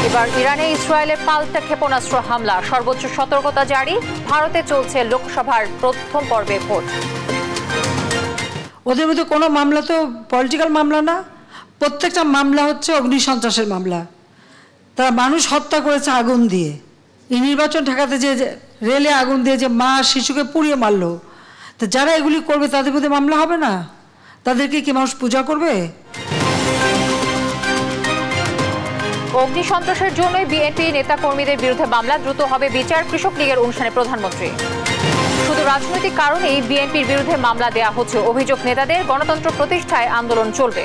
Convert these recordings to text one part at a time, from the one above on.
এবার ইরানে ইসরায়েলের পাল্টা ক্ষেপণাস্ত্র হামলা, সর্বোচ্চ সতর্কতা জারি। ভারতে চলছে লোকসভার প্রথম পর্বে ভোট। ওদের মধ্যে কোনো মামলা তো পলিটিক্যাল মামলা না, প্রত্যেকটা মামলা হচ্ছে অগ্নিসন্ত্রাসের মামলা। তারা মানুষ হত্যা করেছে আগুন দিয়ে। এই নির্বাচন ঠেকাতে যে রেলে আগুন দিয়ে যে মা শিশুকে পুড়িয়ে মারলো, তো যারা এগুলি করবে তাদের মধ্যে মামলা হবে না? তাদেরকে কি মানুষ পূজা করবে? অগ্নিসন্ত্রাসের জন্যই বিএনপি নেতা কর্মীদের বিরুদ্ধে মামলা, দ্রুত হবে বিচার। কৃষক লীগের অনুষ্ঠানে প্রধানমন্ত্রী। শুধু রাজনৈতিক কারণেই বিএনপির বিরুদ্ধে মামলা দেয়া হচ্ছে, অভিযোগ নেতাদের। গণতন্ত্র প্রতিষ্ঠায় আন্দোলন চলবে।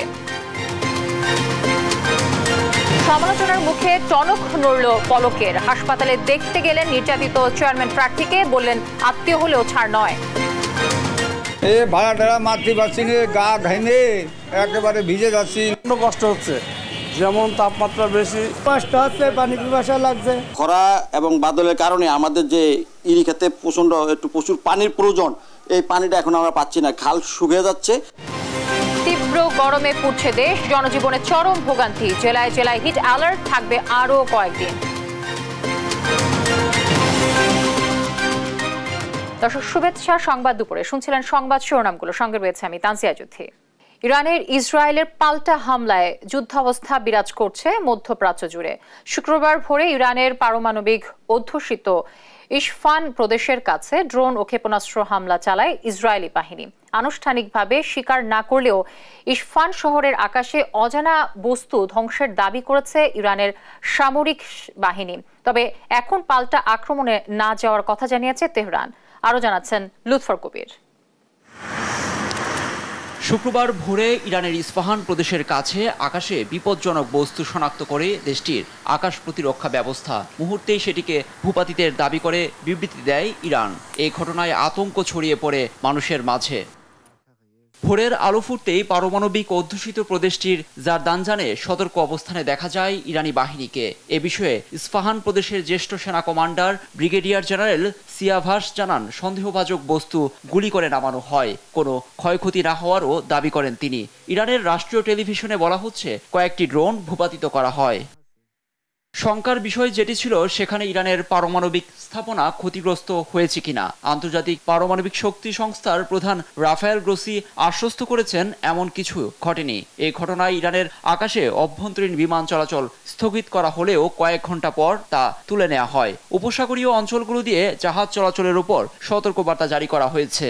সমালোচনার মুখে টনক নড়ল পলকের। হাসপাতালে দেখতে গেলেন নির্যাতিত চেয়ারম্যান প্রার্থীকে, বললেন আত্মীয় হলেও ছাড় নয়। ভাড়া টাড়া মারতে পারছি না, গা ঘাইনে একেবারে ভিজে যাচ্ছি, কষ্ট হচ্ছে, যেমন তাপমাত্রা বেশি, কষ্ট হচ্ছে, পানি পিপাসা লাগছে। খরা এবং বাদলের কারণে আমাদের যে ইরি খেতে প্রচুর পানির প্রয়োজন, এই পানিটা এখন আমরা পাচ্ছি না, খাল শুকিয়ে যাচ্ছে। তীব্র গরমে পুড়ছে দেশ, জনজীবনে চরম ভোগান্তি। জেলায় জেলায় হিট অ্যালার্ট থাকবে আরও কয়েকদিন। দর্শক শুভেচ্ছা, সংবাদ দুপুরে শুনছিলেন সংবাদ শিরোনামগুলো, সঙ্গে রয়েছে আমি তানসিয়া যুথি। ইরানের ইসরায়েলের পাল্টা হামলায় যুদ্ধাবস্থা বিরাজ করছে মধ্যপ্রাচ্য জুড়ে। শুক্রবার ভোরে ইরানের পারমাণবিক অধ্যুষিত ইসফান প্রদেশের কাছে ড্রোন ও ক্ষেপণাস্ত্র হামলা চালায় ইসরায়েলি বাহিনী। আনুষ্ঠানিকভাবে স্বীকার না করলেও ইসফান শহরের আকাশে অজানা বস্তু ধ্বংসের দাবি করেছে ইরানের সামরিক বাহিনী। তবে এখন পাল্টা আক্রমণে না যাওয়ার কথা জানিয়েছে তেহরান। আরও জানাচ্ছেন লুৎফর কবির। শুক্রবার ভোরে ইরানের ইস্পাহান প্রদেশের কাছে আকাশে বিপজ্জনক বস্তু শনাক্ত করে দেশটির আকাশ প্রতিরক্ষা ব্যবস্থা। মুহূর্তেই সেটিকে ভূপাতিতের দাবি করে বিবৃতি দেয় ইরান। এই ঘটনায় আতঙ্ক ছড়িয়ে পড়ে মানুষের মাঝে। ভোরের আলো ফুটতেই পারমাণবিক অধ্যুষিত প্রদেশটির জারদানজানে সতর্ক অবস্থানে দেখা যায় ইরানি বাহিনীকে। এ বিষয়ে ইস্পাহান প্রদেশের জ্যেষ্ঠ সেনা কমান্ডার ব্রিগেডিয়ার জেনারেল সিয়াভাস জানান, সন্দেহভাজন বস্তু গুলি করে নামানো হয়, কোনো ক্ষয়ক্ষতি না হওয়ারও দাবি করেন তিনি। ইরানের রাষ্ট্রীয় টেলিভিশনে বলা হচ্ছে কয়েকটি ড্রোন ভূপাতিত করা হয়। শঙ্কার বিষয় যেটি ছিল সেখানে ইরানের পারমাণবিক স্থাপনা ক্ষতিগ্রস্ত হয়েছে কিনা। আন্তর্জাতিক পারমাণবিক শক্তি সংস্থার প্রধান রাফায়েল গ্রোসি আশ্বস্ত করেছেন এমন কিছু ঘটেনি। এই ঘটনায় ইরানের আকাশে অভ্যন্তরীণ বিমান চলাচল স্থগিত করা হলেও কয়েক ঘন্টা পর তা তুলে নেওয়া হয়। উপসাগরীয় অঞ্চলগুলো দিয়ে জাহাজ চলাচলের উপর সতর্কবার্তা জারি করা হয়েছে।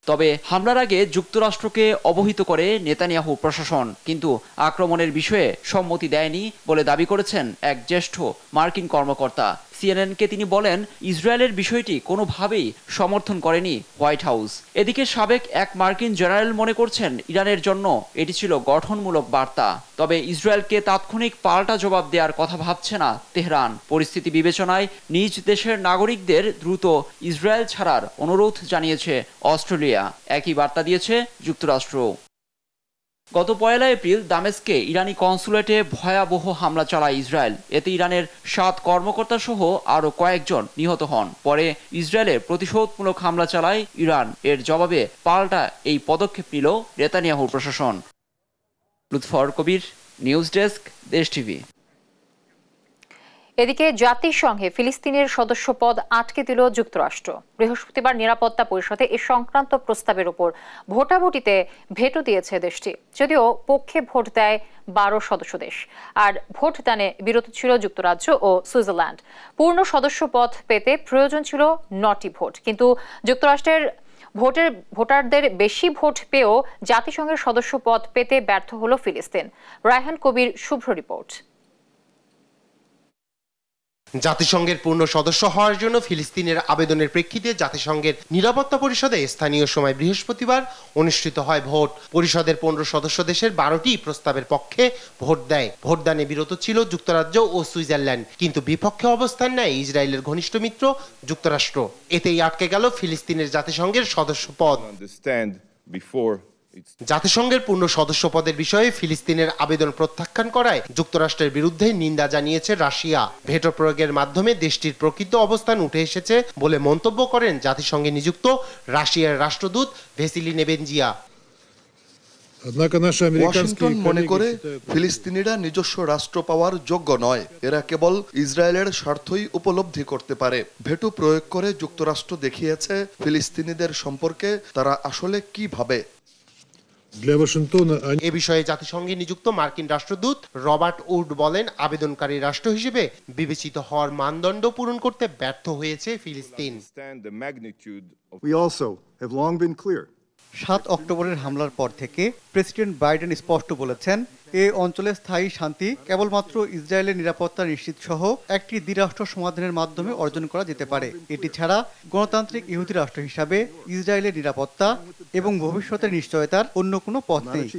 তবে হামলার আগে যুক্তরাষ্ট্রকে অবহিত করে নেতানিয়াহু প্রশাসন, কিন্তু আক্রমণের বিষয়ে সম্মতি দেয়নি বলে দাবি করেছেন এক জ্যেষ্ঠ মার্কিন কর্মকর্তা। সিএনএনকে তিনি বলেন, ইসরায়েলের বিষয়টি কোনোভাবেই সমর্থন করেনি হোয়াইট হাউস। এদিকে সাবেক এক মার্কিন জেনারেল মনে করছেন ইরানের জন্য এটি ছিল গঠনমূলক বার্তা। তবে ইসরায়েলকে তাৎক্ষণিক পাল্টা জবাব দেওয়ার কথা ভাবছে না তেহরান। পরিস্থিতি বিবেচনায় নিজ দেশের নাগরিকদের দ্রুত ইসরায়েল ছাড়ার অনুরোধ জানিয়েছে অস্ট্রেলিয়া। একই বার্তা দিয়েছে যুক্তরাষ্ট্র। গত 1 এপ্রিল দামেস্কে ইরানি কনসুলেটে ভয়াবহ হামলা চালায় ইসরায়েল। এতে ইরানের 7 কর্মকর্তা সহ আরও কয়েকজন নিহত হন। পরে ইসরায়েলের প্রতিশোধমূলক হামলা চালায় ইরান। এর জবাবে পাল্টা এই পদক্ষেপ নিল নেতানিয়াহুর প্রশাসন। লুৎফর কবির, নিউজ ডেস্ক, দেশ টিভি। এদিকে জাতিসংঘে ফিলিস্তিনের সদস্যপদ আটকে দিল যুক্তরাষ্ট্র। বৃহস্পতিবার নিরাপত্তা পরিষদে এ সংক্রান্ত প্রস্তাবের উপর ভোটাভুটিতে ভেটো দিয়েছে দেশটি। যদিও পক্ষে ভোট দেয় 12 সদস্য দেশ, আর ভোট দানে বিরত ছিল যুক্তরাজ্য ও সুইজারল্যান্ড। পূর্ণ সদস্যপদ পেতে প্রয়োজন ছিল 9টি ভোট, কিন্তু যুক্তরাষ্ট্রের ভোটারদের বেশি ভোট পেয়েও জাতিসংঘের সদস্যপদ পেতে ব্যর্থ হল ফিলিস্তিন। রায়হান কবির, শুভ্র রিপোর্ট। জাতিসংঘের পূর্ণ সদস্য হওয়ার জন্য ফিলিস্তিনের আবেদনের প্রেক্ষিতে জাতিসংঘের নিরাপত্তা পরিষদে স্থানীয় সময় বৃহস্পতিবার অনুষ্ঠিত হয় ভোট। পরিষদের 15 সদস্য দেশের 12টি প্রস্তাবের পক্ষে ভোট দেয়। ভোটদানে বিরত ছিল যুক্তরাজ্য ও সুইজারল্যান্ড, কিন্তু বিপক্ষে অবস্থান নেয় ইসরায়েলের ঘনিষ্ঠ মিত্র যুক্তরাষ্ট্র। এতেই আটকে গেল ফিলিস্তিনের জাতিসংঘের সদস্য পদ। জাতিসংঘের পূর্ণ সদস্য পদের বিষয়ে ফিলিস্তিনের আবেদন প্রত্যাখ্যান করায় যুক্তরাষ্ট্রের বিরুদ্ধে নিন্দা জানিয়েছে রাশিয়া। ভেটো প্রয়োগের মাধ্যমে দেশটির প্রকৃত অবস্থান উঠে এসেছে বলে মন্তব্য করেন জাতিসংঘে নিযুক্ত রাশিয়ার রাষ্ট্রদূত ভেসিলি নেবেনজিয়া। ওয়াশিংটন মনে করে ফিলিস্তিনিরা নিজস্ব রাষ্ট্র পাওয়ার যোগ্য নয়, এরা কেবল ইসরায়েলের স্বার্থই উপলব্ধি করতে পারে। ভেটো প্রয়োগ করে যুক্তরাষ্ট্র দেখিয়েছে ফিলিস্তিনিদের সম্পর্কে তারা আসলে কি ভাবে। এ বিষয়ে জাতিসংঘে নিযুক্ত মার্কিন রাষ্ট্রদূত রবার্ট উড বলেন, আবেদনকারী রাষ্ট্র হিসেবে বিবেচিত হওয়ার মানদণ্ড পূরণ করতে ব্যর্থ হয়েছে ফিলিস্তিন। 7 অক্টোবরের হামলার পর থেকে প্রেসিডেন্ট বাইডেন স্পষ্ট বলেছেন, এই অঞ্চলে স্থায়ী শান্তি কেবলমাত্র ইসরায়েলের নিরাপত্তা নিশ্চিত সহ একটি দ্বিরাষ্ট্র সমাধানের মাধ্যমে অর্জন করা যেতে পারে। এটি ছাড়া গণতান্ত্রিক ইহুদি রাষ্ট্র হিসাবে ইসরায়েলের নিরাপত্তা এবং ভবিষ্যতের নিশ্চয়তার অন্য কোনো পথ নেই।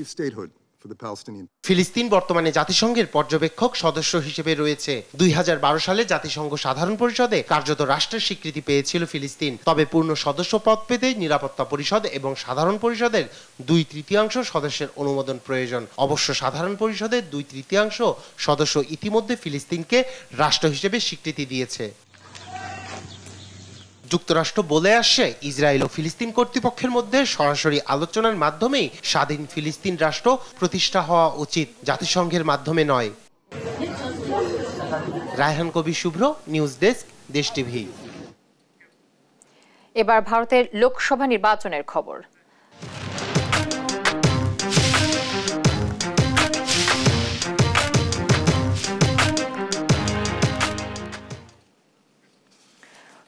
ফিলিস্তিন বর্তমানে জাতিসংঘের পর্যবেক্ষক সদস্য হিসেবে রয়েছে। 2012 সালে জাতিসংঘ সাধারণ পরিষদে কার্যত রাষ্ট্রের স্বীকৃতি পেয়েছিল ফিলিস্তিন। তবে পূর্ণ সদস্য পদ পেতে নিরাপত্তা পরিষদ এবং সাধারণ পরিষদের 2/3 সদস্যের অনুমোদন প্রয়োজন। অবশ্য সাধারণ পরিষদের 2/3 সদস্য ইতিমধ্যে ফিলিস্তিনকে রাষ্ট্র হিসেবে স্বীকৃতি দিয়েছে। যুক্তরাষ্ট্র বলে আসছে, ইসরায়েল ও ফিলিস্তিন কর্তৃপক্ষের মধ্যে সরাসরি আলোচনার মাধ্যমেই স্বাধীন ফিলিস্তিন রাষ্ট্র প্রতিষ্ঠা হওয়া উচিত, জাতিসংঘের মাধ্যমে নয়। রায়হান কবির শুভ্র, নিউজ ডেস্ক, দেশ টিভি। এবার ভারতের লোকসভা নির্বাচনের খবর।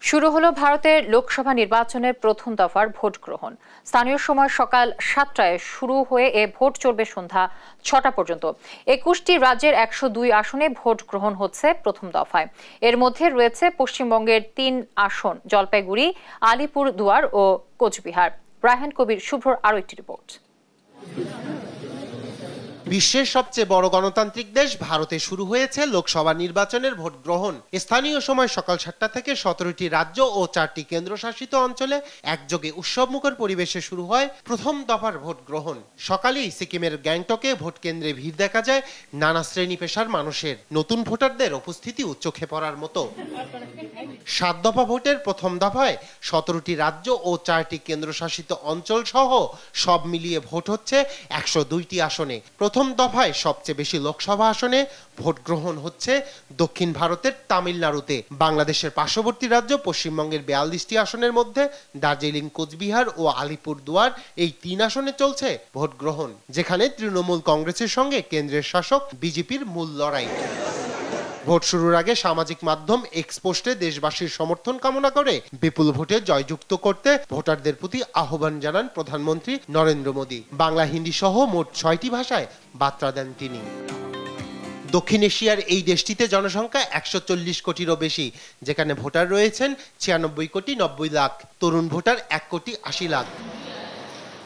শুরু হলো ভারতের লোকসভা নির্বাচনের প্রথম দফার ভোট গ্রহণ। স্থানীয় সময় সকাল 7টায় শুরু হয়ে এ ভোট চলবে সন্ধ্যা 6টা পর্যন্ত। 21টি রাজ্যের 102 আসনে ভোট গ্রহণ হচ্ছে প্রথম দফায়। এর মধ্যে রয়েছে পশ্চিমবঙ্গের 3 আসন, জলপাইগুড়ি, আলিপুরদুয়ার ও কোচবিহার। রায়হান কবির শুভ্রর আরও একটি রিপোর্ট। বিশ্বের সবচেয়ে বড় গণতান্ত্রিক দেশ ভারতে শুরু হয়েছে লোকসভা নির্বাচনের ভোট গ্রহণ। স্থানীয় সময় সকাল 7টা থেকে 17টি রাজ্য ও 4টি কেন্দ্রশাসিত অঞ্চলে একযোগে উৎসবমুখর পরিবেশে শুরু হয় প্রথম দফার ভোট গ্রহণ। সকালেই সিকিমের গ্যাংটকে ভোট কেন্দ্রে ভিড় দেখা যায় নানা শ্রেণী পেশার মানুষের। নতুন ভোটারদের উপস্থিতি চোখে পড়ার মতো। 7 দফা ভোটের প্রথম দফায় 17টি রাজ্য ও 4টি কেন্দ্রশাসিত অঞ্চল সহ সব মিলিয়ে ভোট হচ্ছে 102টি আসনে। প্রথম দফায় সবচেয়ে বেশি লোকসভা আসনে ভোট গ্রহণ হচ্ছে দক্ষিণ ভারতের তামিলনাড়ুতে। বাংলাদেশের পার্শ্ববর্তী রাজ্য পশ্চিমবঙ্গের 42টি আসনের মধ্যে দার্জিলিং, কোচবিহার ও আলিপুরদুয়ার এই 3 আসনে চলছে ভোট গ্রহণ, যেখানে তৃণমূল কংগ্রেসের সঙ্গে কেন্দ্রের শাসক বিজেপির মূল লড়াই। ভোট শুরুর আগে সামাজিক মাধ্যম এক্স পোস্টে দেশবাসীর সমর্থন কামনা করে বিপুল ভোটে জয়যুক্ত করতে ভোটারদের প্রতি আহ্বান জানান প্রধানমন্ত্রী নরেন্দ্র মোদী। বাংলা, হিন্দি সহ মোট 6টি ভাষায় বার্তা দেন তিনি। দক্ষিণ এশিয়ার এই দেশটিতে জনসংখ্যা 140 কোটিরও বেশি, যেখানে ভোটার রয়েছেন 96 কোটি 90 লাখ, তরুণ ভোটার 1 কোটি 80 লাখ।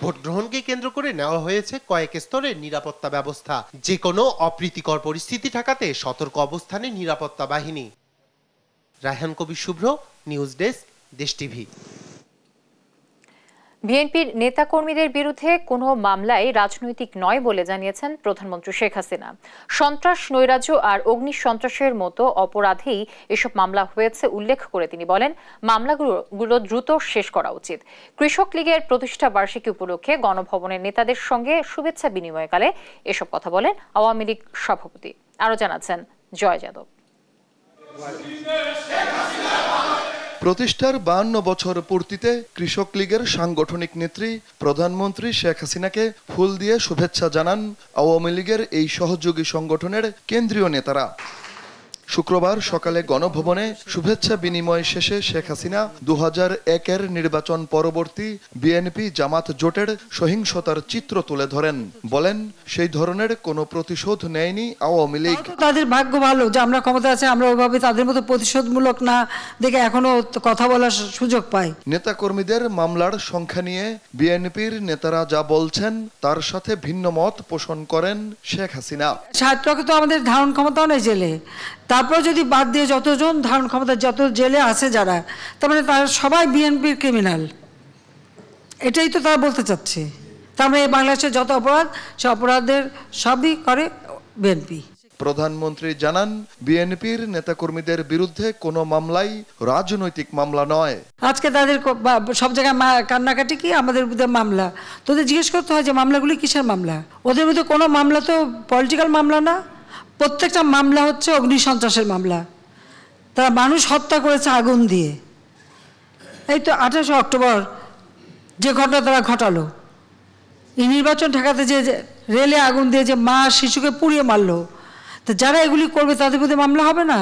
ভোট গ্রহণকে কেন্দ্র করে নেওয়া হয়েছে কয়েক স্তরের নিরাপত্তা ব্যবস্থা। যে কোনো অপ্রীতিকর পরিস্থিতি ঠেকাতে সতর্ক অবস্থানে নিরাপত্তা বাহিনী। রায়হান কবির শুভ্র, নিউজ ডেস্ক, দেশ টিভি। বিএনপির নেতাকর্মীদের বিরুদ্ধে কোনো মামলাই রাজনৈতিক নয় বলে জানিয়েছেন প্রধানমন্ত্রী শেখ হাসিনা। সন্ত্রাস, নৈরাজ্য আর অগ্নি সন্ত্রাসের মতো অপরাধেই এসব মামলা হয়েছে উল্লেখ করে তিনি বলেন, মামলাগুলো দ্রুত শেষ করা উচিত। কৃষক লীগের প্রতিষ্ঠা বার্ষিকী উপলক্ষে গণভবনের নেতাদের সঙ্গে শুভেচ্ছা বিনিময়কালে এসব কথা বলেন আওয়ামী লীগ সভাপতি। আরও জানাচ্ছেন জয় যাদব। প্রতিষ্ঠার 52 বছর পূর্তিতে কৃষক লীগের সাংগঠনিক নেত্রী প্রধানমন্ত্রী শেখ হাসিনাকে ফুল দিয়ে শুভেচ্ছা জানান আওয়ামী লীগের এই সহযোগী সংগঠনের কেন্দ্রীয় নেতারা। শুক্রবার সকালে গণভবনে শুভেচ্ছা বিনিময় শেষে শেখ হাসিনা 2001-এর নির্বাচন পরবর্তী বিএনপি জামাত জোটের সহিংসতার চিত্র তুলে ধরেন। বলেন, সেই ধরনের কোনো প্রতিশোধ নেয়নি আওয়ামী লীগ। তাদের ভাগ্য ভালো যে আমরা ক্ষমতা আছে, আমরা ওইভাবে তাদের মতো প্রতিশোধমূলক না দেখে এখনো কথা বলার সুযোগ পাই। নেতাকর্মীদের মামলার সংখ্যা নিয়ে বিএনপির নেতারা যা বলছেন তার সাথে ভিন্ন মত পোষণ করেন শেখ হাসিনা। 60 তো আমাদের ধারণ ক্ষমতাও নেই জেলে, তারপর যদি বাদ দিয়ে যতজন ধারণ ক্ষমতা যত জেলে আছে যারা, তার মানে তারা সবাই বিএনপির ক্রিমিনাল, এটাই তো তারা বলতে চাচ্ছে। তার মানে বাংলাদেশের যত অপরাধ সে অপরাধের সবই করে বিএনপি। প্রধানমন্ত্রী জানান, বিএনপির নেতাকর্মীদের বিরুদ্ধে কোনো মামলাই রাজনৈতিক মামলা নয়। আজকে তাদের সব জায়গায় কান্নাকাটি কি আমাদের বিরুদ্ধে মামলা, তোদের জিজ্ঞেস করতে হয় যে মামলাগুলি কিসের মামলা। ওদের বিরুদ্ধে কোনো মামলা তো পলিটিক্যাল মামলা না, প্রত্যেকটা মামলা হচ্ছে অগ্নিসন্ত্রাসের মামলা। তারা মানুষ হত্যা করেছে আগুন দিয়ে। এই তো 28 অক্টোবর যে ঘটনা তারা ঘটালো, এই নির্বাচন ঠেকাতে যে রেলে আগুন দিয়ে যে মা শিশুকে পুড়িয়ে মারলো, তো যারা এগুলি করবে তাদের বিরুদ্ধে মামলা হবে না?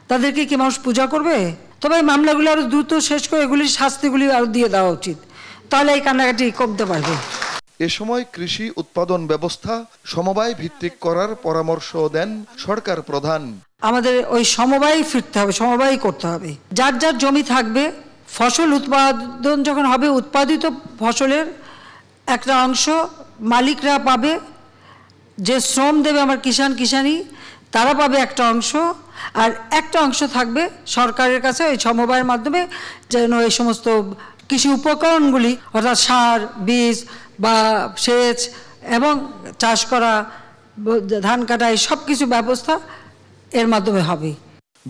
তাদেরকে কি মানুষ পূজা করবে? তবে এই মামলাগুলি আরও দ্রুত শেষ করে এগুলির শাস্তিগুলি আরও দিয়ে দেওয়া উচিত, তাহলে এই কান্নাকাটি কমতে পারবে। এ সময় কৃষি উৎপাদন ব্যবস্থা সমবায় ভিত্তিক করার পরামর্শ দেন সরকার প্রধান। আমাদের ওই সমবায় ফিরতে হবে, সমবায় করতে হবে। যার যার জমি থাকবে, ফসল উৎপাদন যখন হবে, উৎপাদিত ফসলের একটা অংশ মালিকরা পাবে, যে শ্রম দেবে আমার কিষানি তারা পাবে একটা অংশ, আর একটা অংশ থাকবে সরকারের কাছে ওই সমবায়ের মাধ্যমে, যেন এই সমস্ত কৃষি উপকরণগুলি অর্থাৎ সার, বীজ বা সেচ এবং চাষ করা, ধান কাটা, এই সব কিছু ব্যবস্থা এর মাধ্যমে হবে।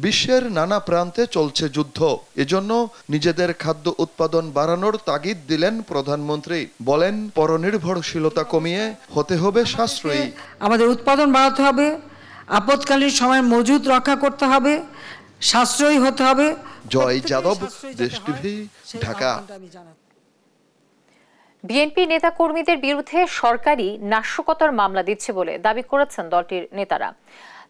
বিশ্বের নানা প্রান্তে চলছে যুদ্ধ, এজন্য নিজেদের খাদ্য উৎপাদন বাড়ানোর তাগিদ দিলেন প্রধানমন্ত্রী। বলেন, পরনির্ভরশীলতা কমিয়ে হতে হবে সাশ্রয়ী। আমাদের উৎপাদন বাড়াতে হবে, আপৎকালীন সময় মজুদ রক্ষা করতে হবে, সাশ্রয়ী হতে হবে। জয় যাদব, দেশ টিভি, ঢাকা। বিএনপি নেতাকর্মীদের বিরুদ্ধে সরকারি নাশকতার মামলা দিচ্ছে বলে দাবি করেছেন দলটির নেতারা।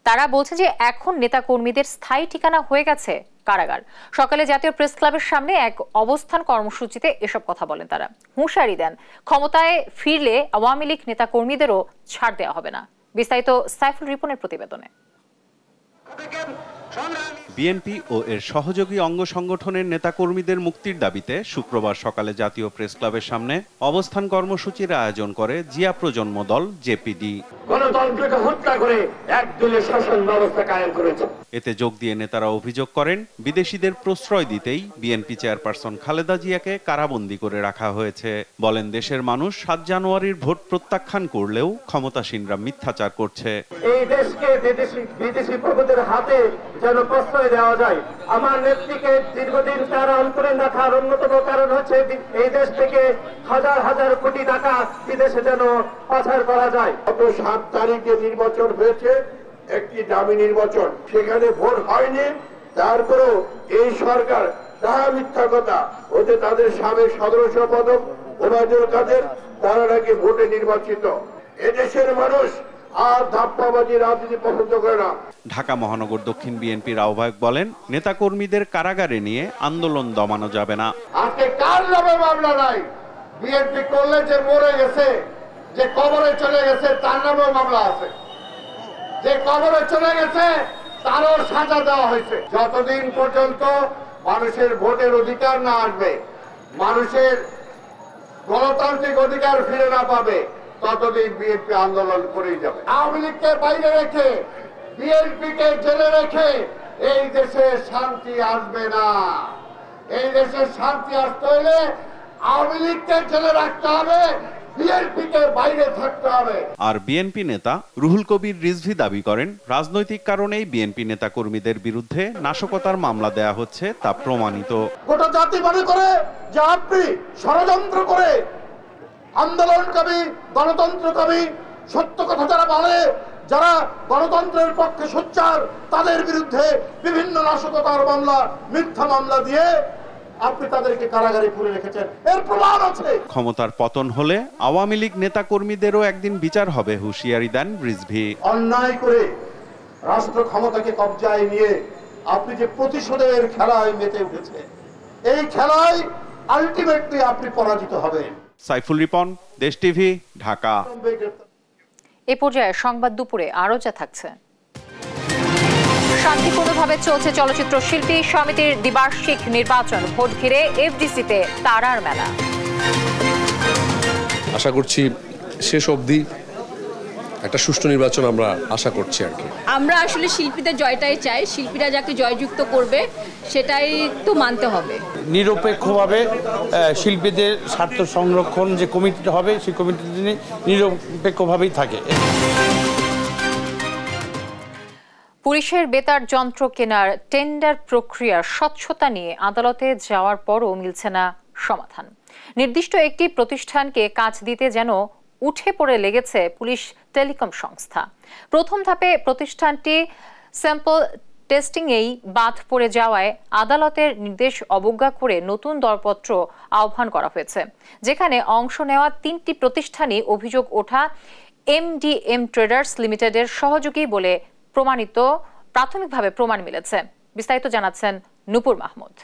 তারা বলছে যে এখন নেতাকর্মীদের স্থায়ী ঠিকানা হয়ে গেছে কারাগার। সকালে জাতীয় প্রেস ক্লাবের সামনে এক অবস্থান কর্মসূচিতে এসব কথা বলেন তারা। হুঁশিয়ারি দেন, ক্ষমতায় ফিরলে আওয়ামী লীগ নেতাকর্মীদেরও ছাড় দেওয়া হবে না। বিস্তারিত সাইফুল রিপনের প্রতিবেদনে। বিএনপি ও এর সহযোগী অঙ্গ সংগঠনের নেতাকর্মীদের মুক্তির দাবিতে শুক্রবার সকালে জাতীয় প্রেস ক্লাবের সামনে অবস্থান কর্মসূচির আয়োজন করে জিয়া প্রজন্ম দল জেপিডি। গণতন্ত্রকে হত্যা করে একদলীয় শাসন ব্যবস্থা কায়েম করেছে। এতে যোগ দিয়ে নেতারা অভিযোগ করেন, বিদেশিদের প্রশ্রয় দিতেই বিএনপি চেয়ারপারসন খালেদা জিয়াকে কারাবন্দী করে রাখা হয়েছে। বলেন, দেশের মানুষ 7 জানুয়ারির ভোট প্রত্যাখ্যান করলেও ক্ষমতাসীনরা মিথ্যাচার করছে। এই দেশকে বিদেশি প্রভুদের হাতে যেন প্রশ্রয় দেওয়া যায়। আমার নেত্রীকে দীর্ঘদিন কারা অন্তরীণ রাখার অন্যতম কারণ হচ্ছে এই দেশ থেকে হাজার হাজার কোটি টাকা বিদেশে যেন পাচার করা যায়। গত 7 তারিখে নির্বাচন হয়েছে, একটি দামি নির্বাচন, সেখানে ভোট হয়নি। তারপরেও এই সরকার তাহা মিথ্যা কথা, ওতে তাদের সাবেক সদস্য পদক ওবায়দুল কাদের, তারা নাকি ভোটে নির্বাচিত। এদেশের মানুষ আর ধাপ্পাবাজি রাজনীতি পছন্দ করে না। ঢাকা মহানগর দক্ষিণ বিএনপির আহ্বায়ক বলেন, নেতাকর্মীদের কারাগারে নিয়ে আন্দোলন দমানো যাবে না। আজকে কার নামে মামলা নাই? বিএনপি করলে যে মরে গেছে, যে কবরে চলে গেছে, তার নামেও মামলা আছে। যে কবরে চলে গেছে তারও সাজা দেওয়া হয়েছে। যতদিন পর্যন্ত মানুষের ভোটের অধিকার না আসবে, মানুষের গণতান্ত্রিক অধিকার ফিরে না পাবে, ততদিন বিএনপি আন্দোলন করেই যাবে। আওয়ামী লীগকে বাইরে রেখে, বিএনপিকে জেলে রেখে এই দেশে শান্তি আসবে না। এই দেশে শান্তি আসতে হলে আওয়ামী লীগকে জেলে রাখতে হবে, বিএনপিকে বাইরে থাকতে হবে। আর বিএনপি নেতা রুহুল কবির রিজভী দাবি করেন, রাজনৈতিক কারণেই বিএনপি নেতা কর্মীদের বিরুদ্ধে নাশকতার মামলা দেয়া হচ্ছে, তা প্রমাণিত। গোটা জাতি মনে করে যে আপনি ষড়যন্ত্র করে আন্দোলনকারী, গণতন্ত্রকামী, সত্য কথা যারা বলে, যারা গণতন্ত্রের পক্ষে সোচ্চার, তাদের বিরুদ্ধে বিভিন্ন নাশকতার মামলা, মিথ্যা মামলা দিয়ে আপনি তাদেরকে কারাগারে পুরে রেখেছেন। এর প্রমাণ আছে। ক্ষমতার পতন হলে আওয়ামী লীগ নেতা কর্মীদেরও একদিন বিচার হবে, হুঁশিয়ারি দেন রিজভী। অন্যায় করে রাষ্ট্র ক্ষমতাকে কবজায় নিয়ে আপনি যে প্রতিশোধের খেলায় মেতে উঠেছে, এই খেলায় আলটিমেটলি আপনি পরাজিত হবেন। সাইফুল রিপন, দেশ টিভি, ঢাকা। এ পর্যায়ে সংবাদ দুপুরে আরো যা থাকছে। শান্তিপূর্ণভাবে চলছে চলচ্চিত্র শিল্পী সমিতির দ্বিবার্ষিক নির্বাচন, ভোট ঘিরে এফডিসিতে তারার মেলা। আশা করছি শেষ অবধি একটা সুষ্ঠু নির্বাচন আমরা আশা করছি আর কি। আমরা আসলে শিল্পীদের জয়টাই চাই, শিল্পীরা যাকে জয়যুক্ত করবে সেটাই তো মানতে হবে। নিরপেক্ষভাবে শিল্পীদের স্বার্থ সংরক্ষণ যে কমিটিটা হবে, সেই কমিটি নিরপেক্ষভাবেই থাকে। পুলিশের বেতার যন্ত্র কেনার টেন্ডার প্রক্রিয়ার স্বচ্ছতা নিয়ে আদালতে যাওয়ার পরও মিলছে না সমাধান। নির্দিষ্ট একটি প্রতিষ্ঠানকে কাজ দিতে যেন উঠে পড়ে লেগেছে পুলিশ টেলিকম সংস্থা। প্রথম ধাপে প্রতিষ্ঠানটি স্যাম্পল টেস্টিংয়েই বাদ পড়ে যাওয়ায় আদালতের নির্দেশ অবজ্ঞা করে নতুন দরপত্র আহ্বান করা হয়েছে, যেখানে অংশ নেওয়া 3টি প্রতিষ্ঠানই অভিযোগ ওঠা MDM ট্রেডার্স লিমিটেডের সহযোগী বলে প্রাথমিকভাবে প্রমাণ মিলেছে। বিস্তারিত জানাচ্ছেন নূপুর মাহমুদ।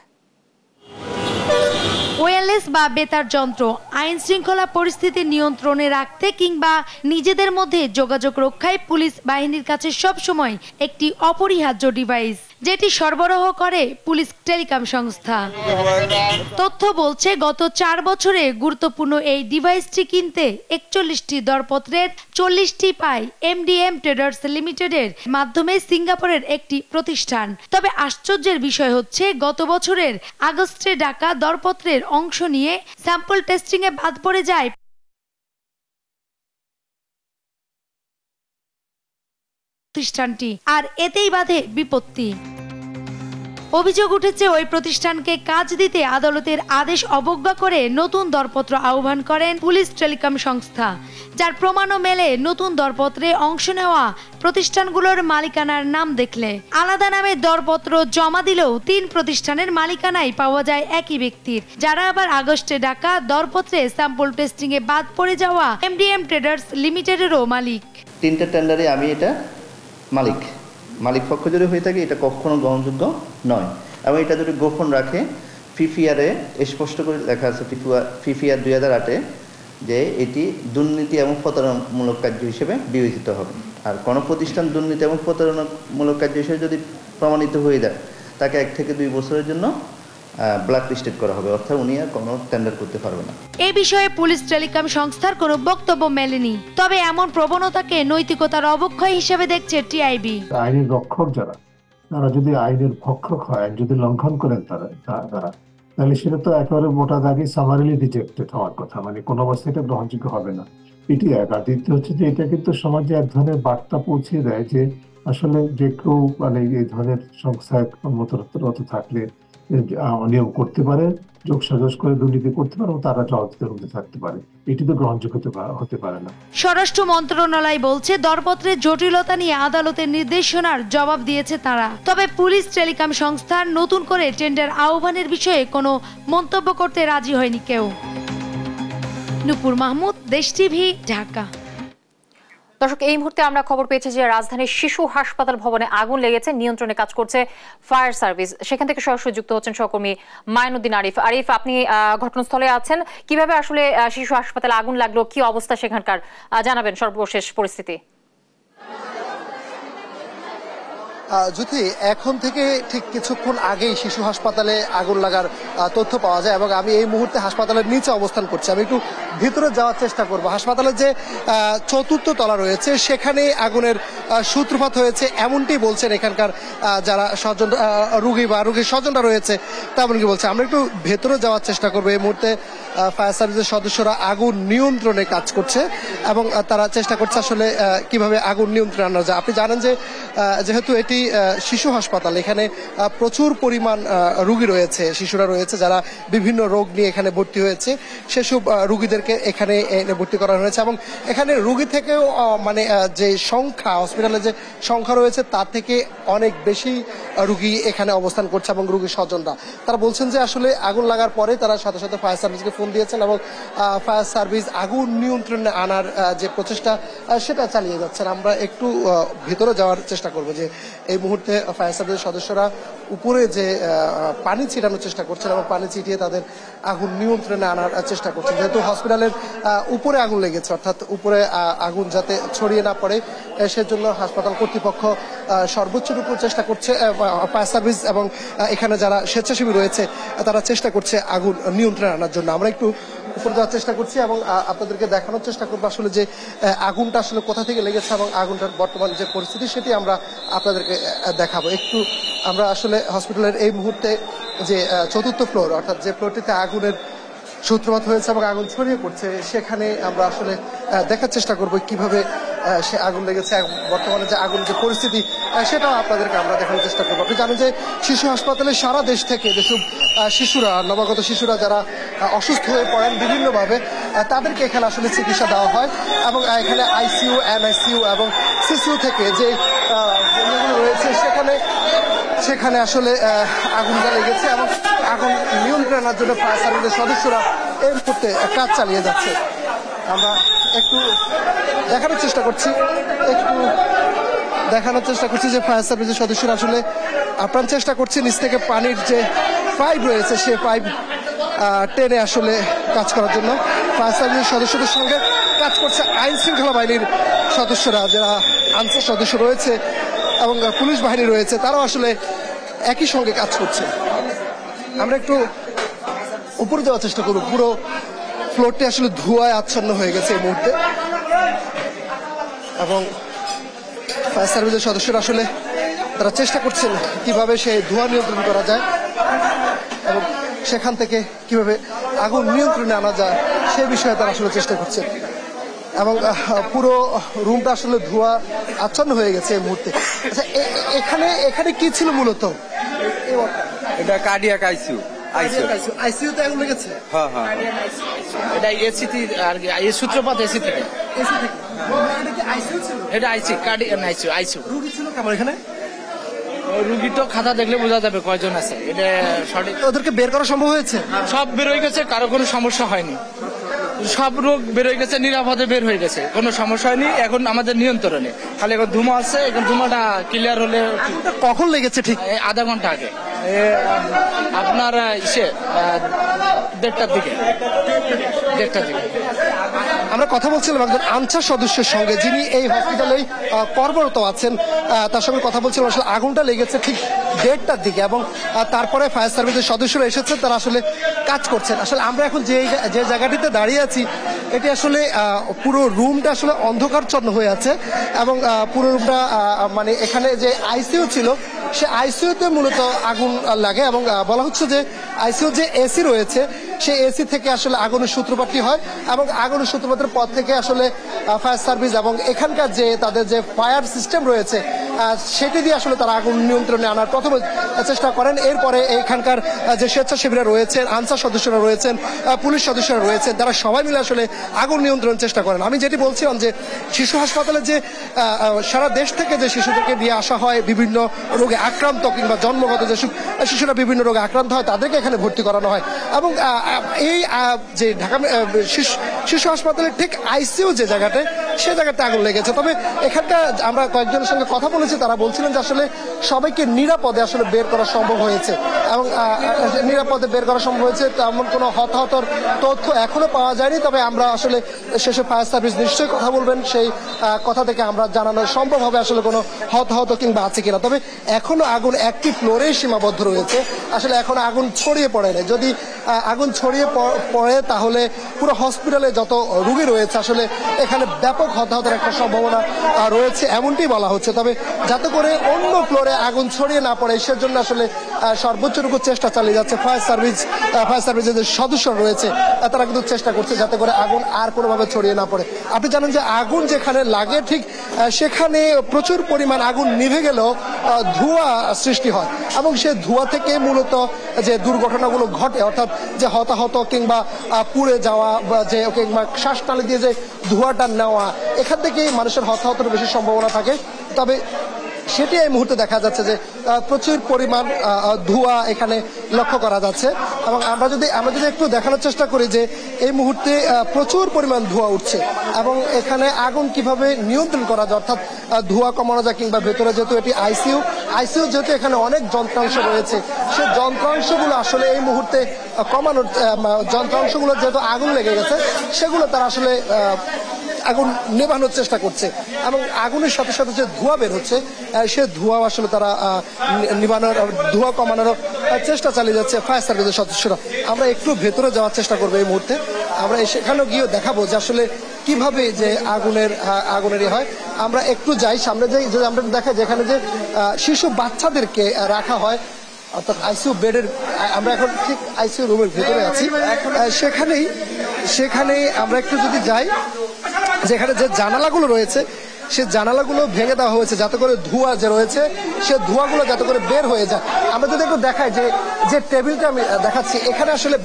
ওয়্যারলেস বা বেতার যন্ত্র আইন শৃঙ্খলা পরিস্থিতি নিয়ন্ত্রণে রাখতে কিংবা নিজেদের মধ্যে যোগাযোগ রক্ষায় পুলিশ বাহিনীর কাছে সবসময় একটি অপরিহার্য ডিভাইস, যেটি সরবরাহ করে পুলিশ টেলিকম সংস্থা। তথ্য বলছে গত 4 বছরে গুরুত্বপূর্ণ এই ডিভাইসটি কিনতে 41টি দরপত্রের 40টি পায় MDM ট্রেডার্স লিমিটেডের মাধ্যমে সিঙ্গাপুরের একটি প্রতিষ্ঠান। তবে আশ্চর্যের বিষয় হচ্ছে গত বছরের আগস্টে ডাকা দরপত্রের অংশ নিয়ে স্যাম্পল টেস্টিং এ বাদ পড়ে যায় প্রতিষ্ঠানটি, আর এতেই বাধে বিপত্তি। অভিযোগ উঠেছে ওই প্রতিষ্ঠানকে কাজ দিতে আদালতের আদেশ অবজ্ঞা করে নতুন দরপত্র আহ্বান করেন পুলিশ টেলিকম সংস্থা, যার প্রমাণও মেলে নতুন দরপত্রে অংশ নেওয়া প্রতিষ্ঠানগুলোর মালিকানার নাম দেখলে। আলাদা নামে দরপত্র জমা দিলেও 3 প্রতিষ্ঠানের মালিকানাই পাওয়া যায় একই ব্যক্তির, যারা আবার আগস্টে ডাকা দরপত্রে স্যাম্পল টেস্টিং এ বাদ পড়ে যাওয়া MDM ট্রেডার্স লিমিটেডেরও মালিক। 3টা টেন্ডারে আমি এটা মালিক পক্ষ যদি হয়ে থাকে এটা কখনো গ্রহণযোগ্য নয়, এবং এটা যদি গোপন রাখে ফিফিআরে স্পষ্ট করে লেখা আছে ফিফিআর 2008-এ যে এটি দুর্নীতি এবং প্রতারণামূলক কার্য হিসেবে বিবেচিত হবে। আর কোনো প্রতিষ্ঠান দুর্নীতি এবং প্রতারণামূলক কার্য হিসেবে যদি প্রমাণিত হয়ে যায় তাকে 1 থেকে 2 বছরের জন্য ব্ল্যাক লিস্টেড করা হবে, অর্থাৎ উনি আর কোনো টেন্ডার করতে পারবে না। এই বিষয়ে পুলিশ টেলিকম সংস্থার কোনো বক্তব্য মেলেনি, তবে এমন প্রবণতাকে নৈতিকতার অবক্ষয় হিসেবে দেখছে টিআইবি। আইনের রক্ষক যারা তারা যদি আইনের ভক্ষক হয়, যদি লঙ্ঘন করেন তারা তাহলে সেটা তো একেবারে মোটা দাগে সামারিলি রিজেক্টেড হওয়ার কথা, মানে কোনো অবস্থায় এটা গ্রহণযোগ্য হবে না। এটি এক। আর দ্বিতীয় হচ্ছে যে এটা কিন্তু সমাজে এক ধরনের বার্তা পৌঁছে দেয় যে আসলে যে কেউ মানে এই ধরনের সংস্থায় কর্মরত থাকলে অনিয়ম করতে পারে, যোগসাজশ করে দুর্নীতি করতে পারে এবং তারা জবাবদিহির মধ্যে থাকতে পারে। এটি তো গ্রহণযোগ্য হতে পারে না। স্বরাষ্ট্র মন্ত্রণালয় বলছে দরপত্রের জটিলতা নিয়ে আদালতের নির্দেশনার জবাব দিয়েছে তারা, তবে পুলিশ টেলিকম সংস্থার নতুন করে টেন্ডার আহ্বানের বিষয়ে কোনো মন্তব্য করতে রাজি হয়নি কেউ। নূপুর মাহমুদ, দেশ টিভি, ঢাকা। দর্শক, এই মুহূর্তে আমরা খবর পেয়েছি যে রাজধানীর শিশু হাসপাতাল ভবনে আগুন লেগেছে, নিয়ন্ত্রণে কাজ করছে ফায়ার সার্ভিস। সেখান থেকে সরাসরি যুক্ত হচ্ছেন সহকর্মী মাইনুদ্দিন আরিফ। আরিফ, আপনি ঘটনাস্থলে আছেন, কিভাবে আসলে শিশু হাসপাতালে আগুন লাগলো, কি অবস্থা সেখানকার, জানাবেন সর্বশেষ পরিস্থিতি। জ্যোতি, এখন থেকে ঠিক কিছুক্ষণ আগেই শিশু হাসপাতালে আগুন লাগার তথ্য পাওয়া যায় এবং আমি এই মুহূর্তে হাসপাতালের নিচে অবস্থান করছি। আমি একটু ভিতরে যাওয়ার চেষ্টা করব। হাসপাতালের যে 4র্থ তলা রয়েছে সেখানে আগুনের সূত্রপাত হয়েছে এমনটি বলছেন এখানকার যারা স্বজন রোগী বা রোগীর স্বজনরা রয়েছে তেমনকি বলছে। আমরা একটু ভেতরে যাওয়ার চেষ্টা করবো। এই মুহূর্তে ফায়ার সার্ভিসের সদস্যরা আগুন নিয়ন্ত্রণে কাজ করছে এবং তারা চেষ্টা করছে আসলে কিভাবে আগুন নিয়ন্ত্রণে আনা যায়। আপনি জানেন যে যেহেতু এটি শিশু হাসপাতাল, এখানে প্রচুর পরিমাণ রোগী রয়েছে, শিশুরা রয়েছে যারা বিভিন্ন রোগ নিয়ে এখানে ভর্তি হয়েছে, সেসব রোগীদেরকে এখানে ভর্তি করা হয়েছে এবং এখানে রোগী থেকেও মানে যে সংখ্যা, হসপিটালে যে সংখ্যা রয়েছে তার থেকে অনেক বেশি রোগী এখানে অবস্থান করছে এবং রোগীর স্বজনরা তারা বলছেন যে আসলে আগুন লাগার পরে তারা সাথে সাথে ফায়ার সার্ভিসকে ফোন দিয়েছেন এবং ফায়ার সার্ভিস আগুন নিয়ন্ত্রণে আনার যে প্রচেষ্টা সেটা চালিয়ে যাচ্ছেন। আমরা একটু ভেতরে যাওয়ার চেষ্টা করব যে এই মুহূর্তে ফায়ার সার্ভিসের সদস্যরা উপরে যে পানি ছিটানোর চেষ্টা করছেন এবং পানি ছিটিয়ে তাদের আগুন নিয়ন্ত্রণে আনার চেষ্টা করছেন। যেহেতু হসপিটালের উপরে আগুন লেগেছে, অর্থাৎ উপরে আগুন যাতে ছড়িয়ে না পড়ে সেজন্য হাসপাতাল কর্তৃপক্ষ সর্বোচ্চটুকু চেষ্টা করছে। ফায়ার সার্ভিস এবং এখানে যারা স্বেচ্ছাসেবী রয়েছে তারা চেষ্টা করছে আগুন নিয়ন্ত্রণে আনার জন্য। আমরা একটু উপরে যাওয়ার চেষ্টা করছি এবং আপনাদেরকে দেখানোর চেষ্টা করবো আসলে যে আগুনটা আসলে কোথা থেকে লেগেছে এবং আগুনটার বর্তমান যে পরিস্থিতি সেটি আমরা আপনাদেরকে দেখাবো। একটু আমরা আসলে হসপিটালের এই মুহূর্তে যে 4র্থ ফ্লোর, অর্থাৎ যে ফ্লোরটিতে আগুনের সূত্রপাত হয়েছে এবং আগুন ছড়িয়ে পড়ছে, সেখানে আমরা আসলে দেখার চেষ্টা করবো কিভাবে সে আগুন লেগেছে, বর্তমানে যে আগুন যে পরিস্থিতি সেটাও আপনাদেরকে আমরা দেখানোর চেষ্টা করবো। আপনি জানেন যে শিশু হাসপাতালে সারা দেশ থেকে যেসব শিশুরা, নবাগত শিশুরা যারা অসুস্থ হয়ে পড়েন বিভিন্নভাবে, তাদেরকে এখানে আসলে চিকিৎসা দেওয়া হয় এবং এখানে আইসিইউ, এনআইসিইউ এবং সিসিইউ থেকে যে রয়েছে সেখানে আসলে আগুনটা লেগেছে এবং আগুন নিয়ন্ত্রণের জন্য ফায়ার সার্ভিসের সদস্যরা এই মুহূর্তে কাজ চালিয়ে যাচ্ছে। আমরা একটু দেখানোর চেষ্টা করছি যে ফায়ার সার্ভিসের সদস্যরা আসলে আপ্রাণ চেষ্টা করছে নিচ থেকে পানির যে পাইপ রয়েছে সে পাইপ টেনে আসলে কাজ করার জন্য। ফায়ার সার্ভিসের সদস্যদের সঙ্গে কাজ করছে আইন শৃঙ্খলা বাহিনীর সদস্যরা, যারা আনসার সদস্য রয়েছে এবং পুলিশ বাহিনী রয়েছে, তারাও আসলে একই সঙ্গে কাজ করছে। আমরা একটু উপরে যাওয়ার চেষ্টা করব। পুরো ফ্লোরটি আসলে ধোঁয়ায় আচ্ছন্ন হয়ে গেছে এই মুহূর্তে এবং ফায়ার সার্ভিসের সদস্যরা আসলে তারা চেষ্টা করছেন কিভাবে সেই ধোঁয়া নিয়ন্ত্রণ করা যায় এবং সেখান থেকে কিভাবে আগুন নিয়ন্ত্রণে আনা যায় সে বিষয়ে তারা আসলে চেষ্টা করছেন এবং পুরো রুমটা আসলে ধোঁয়া আচ্ছন্ন হয়ে গেছে এই মুহূর্তে। আচ্ছা, এখানে কি ছিল মূলত? এটা কার্ডিয়াক আইসিইউ। আইসিইউতে আগুন লেগেছে? হ্যাঁ হ্যাঁ, এটা এসি থেকে আর কি, এই সূত্রপাত এসি থেকে। এটা কি আইসিইউ ছিল? এটা আইসি, কার্ডিয়াক আইসিইউ। রোগী ছিল কেমন এখানে? রুগী তো খাতা দেখলে বোঝা যাবে কয়জন আছে, এটা সঠিক। ওদেরকে বের করা সম্ভব হয়েছে? সব বের হয়ে গেছে, কারো কোনো সমস্যা হয়নি। সব রোগ বের হয়ে গেছে, নিরাপদে বের হয়ে গেছে, কোনো সমস্যা হয়নি। এখন আমাদের নিয়ন্ত্রণে, খালি এখন ধুমা আছে। এখন ধুমাটা ক্লিয়ার হলে। কখন লেগেছে ঠিক? আধা ঘন্টা আগে, আপনার 1:30টার দিকে। আমরা কথা বলছিলাম একজন আনসার সদস্যের সঙ্গে, যিনি এই হসপিটালেই কর্মরত আছেন। তার সঙ্গে কথা বলছিলাম। আসলে আগুনটা লেগেছে ঠিক 1:30টার দিকে এবং তারপরে ফায়ার সার্ভিসের সদস্যরা এসেছেন, তারা আসলে কাজ করছেন। আসলে আমরা এখন যে জায়গাটিতে দাঁড়িয়ে আছি, এটি আসলে পুরো রুমটা আসলে অন্ধকারচ্ছন্ন হয়ে আছে এবং পুরো রুমটা মানে এখানে যে আইসিইউ ছিল সে আইসিইউতে মূলত আগুন লাগে এবং বলা হচ্ছে যে আইসিইউ যে এসি রয়েছে সেই এসি থেকে আসলে আগুনের সূত্রপাতটি হয় এবং আগুনের সূত্রপাতের পর থেকে আসলে ফায়ার সার্ভিস এবং এখানকার যে তাদের যে ফায়ার সিস্টেম রয়েছে সেটি দিয়ে আসলে তারা আগুন নিয়ন্ত্রণে আনার প্রথমে চেষ্টা করেন। এরপরে এখানকার যে স্বেচ্ছাসেবীরা রয়েছেন, আনসার সদস্যরা রয়েছেন, পুলিশ সদস্যরা রয়েছেন, তারা সবাই মিলে আসলে আগুন নিয়ন্ত্রণের চেষ্টা করেন। আমি যেটি বলছিলাম যে শিশু হাসপাতালে যে সারা দেশ থেকে যে শিশুদেরকে নিয়ে আসা হয় বিভিন্ন রোগে আক্রান্ত কিংবা জন্মগত যে শিশুরা বিভিন্ন রোগে আক্রান্ত হয়, তাদেরকে এখানে ভর্তি করানো হয় এবং এই যে ঢাকা শিশু হাসপাতালের ঠিক আইসিইউ যে জায়গাতে সে জায়গাতে আগুন লেগেছে। তবে এখানকার আমরা কয়েকজনের সঙ্গে কথা বলেছি, তারা বলছিলেন যে আসলে সবাইকে নিরাপদে আসলে বের করা সম্ভব হয়েছে এবং নিরাপদে বের করা সম্ভব হয়েছে। তেমন কোনো হতাহতর তথ্য এখনো পাওয়া যায়নি। তবে আমরা আসলে শেষে ফায়ার সার্ভিস নিশ্চয়ই কথা বলবেন, সেই কথা থেকে আমরা জানানো সম্ভব হবে আসলে কোনো হতাহত কিংবা আছে কিনা। তবে এখনো আগুন একটি ফ্লোরেই সীমাবদ্ধ রয়েছে, আসলে এখনো আগুন ছড়িয়ে পড়ে না। যদি আগুন ছড়িয়ে পড়ে তাহলে পুরো হসপিটালে যত রোগী রয়েছে আসলে এখানে ব্যাপক হতাহতের একটা সম্ভাবনা রয়েছে এমনটি বলা হচ্ছে। তবে যাতে করে অন্য ফ্লোরে আগুন ছড়িয়ে না পড়ে সেজন্য আসলে সর্বোচ্চটুকু চেষ্টা চালিয়ে যাচ্ছে ফায়ার সার্ভিসের যে সদস্যরা রয়েছে, তারা কিন্তু চেষ্টা করছে যাতে করে আগুন আর কোনোভাবে ছড়িয়ে না পড়ে। আপনি জানেন যে আগুন যেখানে লাগে ঠিক সেখানে প্রচুর পরিমাণ আগুন নিভে গেলেও ধোঁয়া সৃষ্টি হয় এবং সেই ধোঁয়া থেকে মূলত যে দুর্ঘটনাগুলো ঘটে, অর্থাৎ যে হতাহত কিংবা পুড়ে যাওয়া বা যে কিংবা শ্বাসনালী দিয়ে যে ধোঁয়াটা নেওয়া, এখান থেকেই মানুষের হতাহতের বেশি সম্ভাবনা থাকে। তবে সেটি এই মুহূর্তে দেখা যাচ্ছে যে প্রচুর পরিমাণ ধোঁয়া এখানে লক্ষ্য করা যাচ্ছে এবং আমরা যদি একটু দেখানোর চেষ্টা করি যে এই মুহূর্তে প্রচুর পরিমাণ ধোঁয়া উঠছে এবং এখানে আগুন কিভাবে নিয়ন্ত্রণ করা যায়, অর্থাৎ ধোঁয়া কমানো যায় কিংবা ভেতরে যেহেতু এটি আইসিইউ যেহেতু এখানে অনেক যন্ত্রাংশ রয়েছে, সেই যন্ত্রাংশগুলো আসলে এই মুহূর্তে কমানোর যন্ত্রাংশগুলো যেহেতু আগুন লেগে গেছে সেগুলো তারা আসলে আগুন নেভানোর চেষ্টা করছে এবং আগুনের সাথে সাথে যে ধোঁয়া বের হচ্ছে সে ধোঁয়া আসলে তারা ধোঁয়া কমানোর চেষ্টা চালিয়ে যাচ্ছে ফায়ার সার্ভিসের সদস্যরা। আমরা একটু ভেতরে যাওয়ার চেষ্টা করবো এই মুহূর্তে। আমরা সেখানেও গিয়েও দেখাবো যে আসলে কিভাবে যে আগুনের হয়। আমরা একটু যাই সামনে, যাই যদি আমরা দেখাই যেখানে যে শিশু বাচ্চাদেরকে রাখা হয়, অর্থাৎ আইসিইউ বেডের, আমরা এখন ঠিক আইসিইউ রুমের ভেতরে আছি। সেখানেই আমরা একটু যদি যাই, যেখানে যে জানালাগুলো রয়েছে সে জানালাগুলো ভেঙে দেওয়া হয়েছে যাতে করে ধোঁয়া যে রয়েছে সে ধোঁয়াগুলো যাতে করে বের হয়ে যায়। আমরা যদি একটু দেখাই যে টেবিলটা আমি দেখাচ্ছি, এখানে আসলে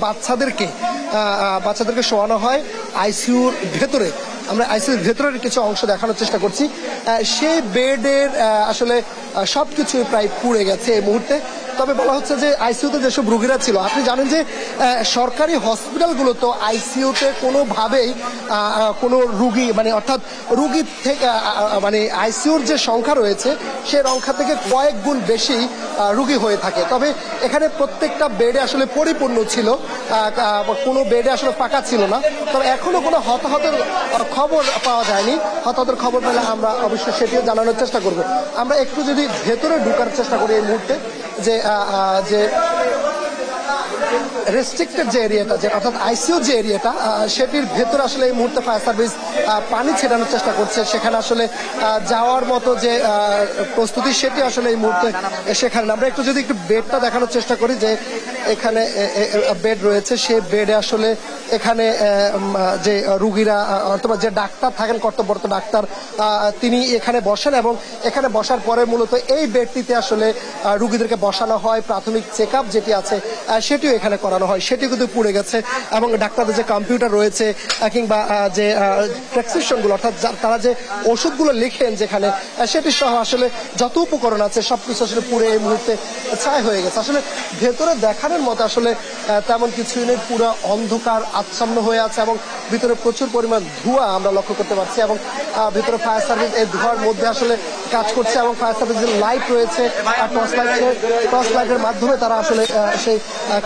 বাচ্চাদেরকে শোয়ানো হয় আইসিইউর ভেতরে। আমরা আইসিইউর ভেতরের কিছু অংশ দেখানোর চেষ্টা করছি। সেই বেডের আসলে সবকিছুই প্রায় পুড়ে গেছে এই মুহূর্তে। তবে বলা হচ্ছে যে আইসিইউতে যেসব রোগীরা ছিল, আপনি জানেন যে সরকারি হসপিটালগুলো তো আইসিইউতে কোনোভাবেই কোনো রুগী অর্থাৎ রুগী থেকে আইসিইউর যে সংখ্যা রয়েছে সে সংখ্যা থেকে কয়েক গুণ বেশি রুগী হয়ে থাকে। তবে এখানে প্রত্যেকটা বেডে আসলে পরিপূর্ণ ছিল, কোনো বেডে আসলে ফাঁকা ছিল না। তবে এখনো কোনো হতাহতের খবর পাওয়া যায়নি। হতাহতের খবর পেলে আমরা অবশ্যই সেটিও জানানোর চেষ্টা করব। আমরা একটু যদি ভেতরে ঢোকার চেষ্টা করি এই মুহূর্তে, যে রেস্ট্রিক্টেড যে এরিয়াটা, যে অর্থাৎ আইসিইউ যে এরিয়াটা, সেটির ভেতরে আসলে এই মুহূর্তে ফায়ার সার্ভিস পানি ছেটানোর চেষ্টা করছে। সেখানে আসলে যাওয়ার মতো যে প্রস্তুতি সেটি আসলে এই মুহূর্তে সেখানে। আমরা একটু বেডটা দেখানোর চেষ্টা করি, যে এখানে বেড রয়েছে, সেই বেডে আসলে এখানে যে রুগীরা অথবা যে ডাক্তার থাকেন, কর্তব্যরত ডাক্তার, তিনি এখানে বসেন এবং এখানে বসার পরে মূলত এই বেডটিতে আসলে রুগীদেরকে বসানো হয়। প্রাথমিক চেক আপ যেটি আছে সেটিও এখানে করানো হয়, সেটি কিন্তু পুড়ে গেছে। এবং ডাক্তারদের যে কম্পিউটার রয়েছে কিংবা যে প্রেসক্রিপশনগুলো, অর্থাৎ তারা যে ওষুধগুলো লিখেন যেখানে, সেটি সহ আসলে যত উপকরণ আছে সবকিছু আসলে পুড়ে এই মুহূর্তে ছাই হয়ে গেছে। আসলে ভেতরে দেখানোর মতো আসলে তেমন কিছুই নেই, পুরো অন্ধকার আচ্ছন্ন হয়ে আছে এবং ভিতরে প্রচুর পরিমাণ ধোঁয়া আমরা লক্ষ্য করতে পারছি। এবং ভিতরে ফায়ার সার্ভিস এই ধোঁয়ার মধ্যে আসলে কাজ করছে এবং ফায়ার সার্ভিসের লাইট রয়েছে, টর্চ লাইটের মাধ্যমে তারা আসলে সেই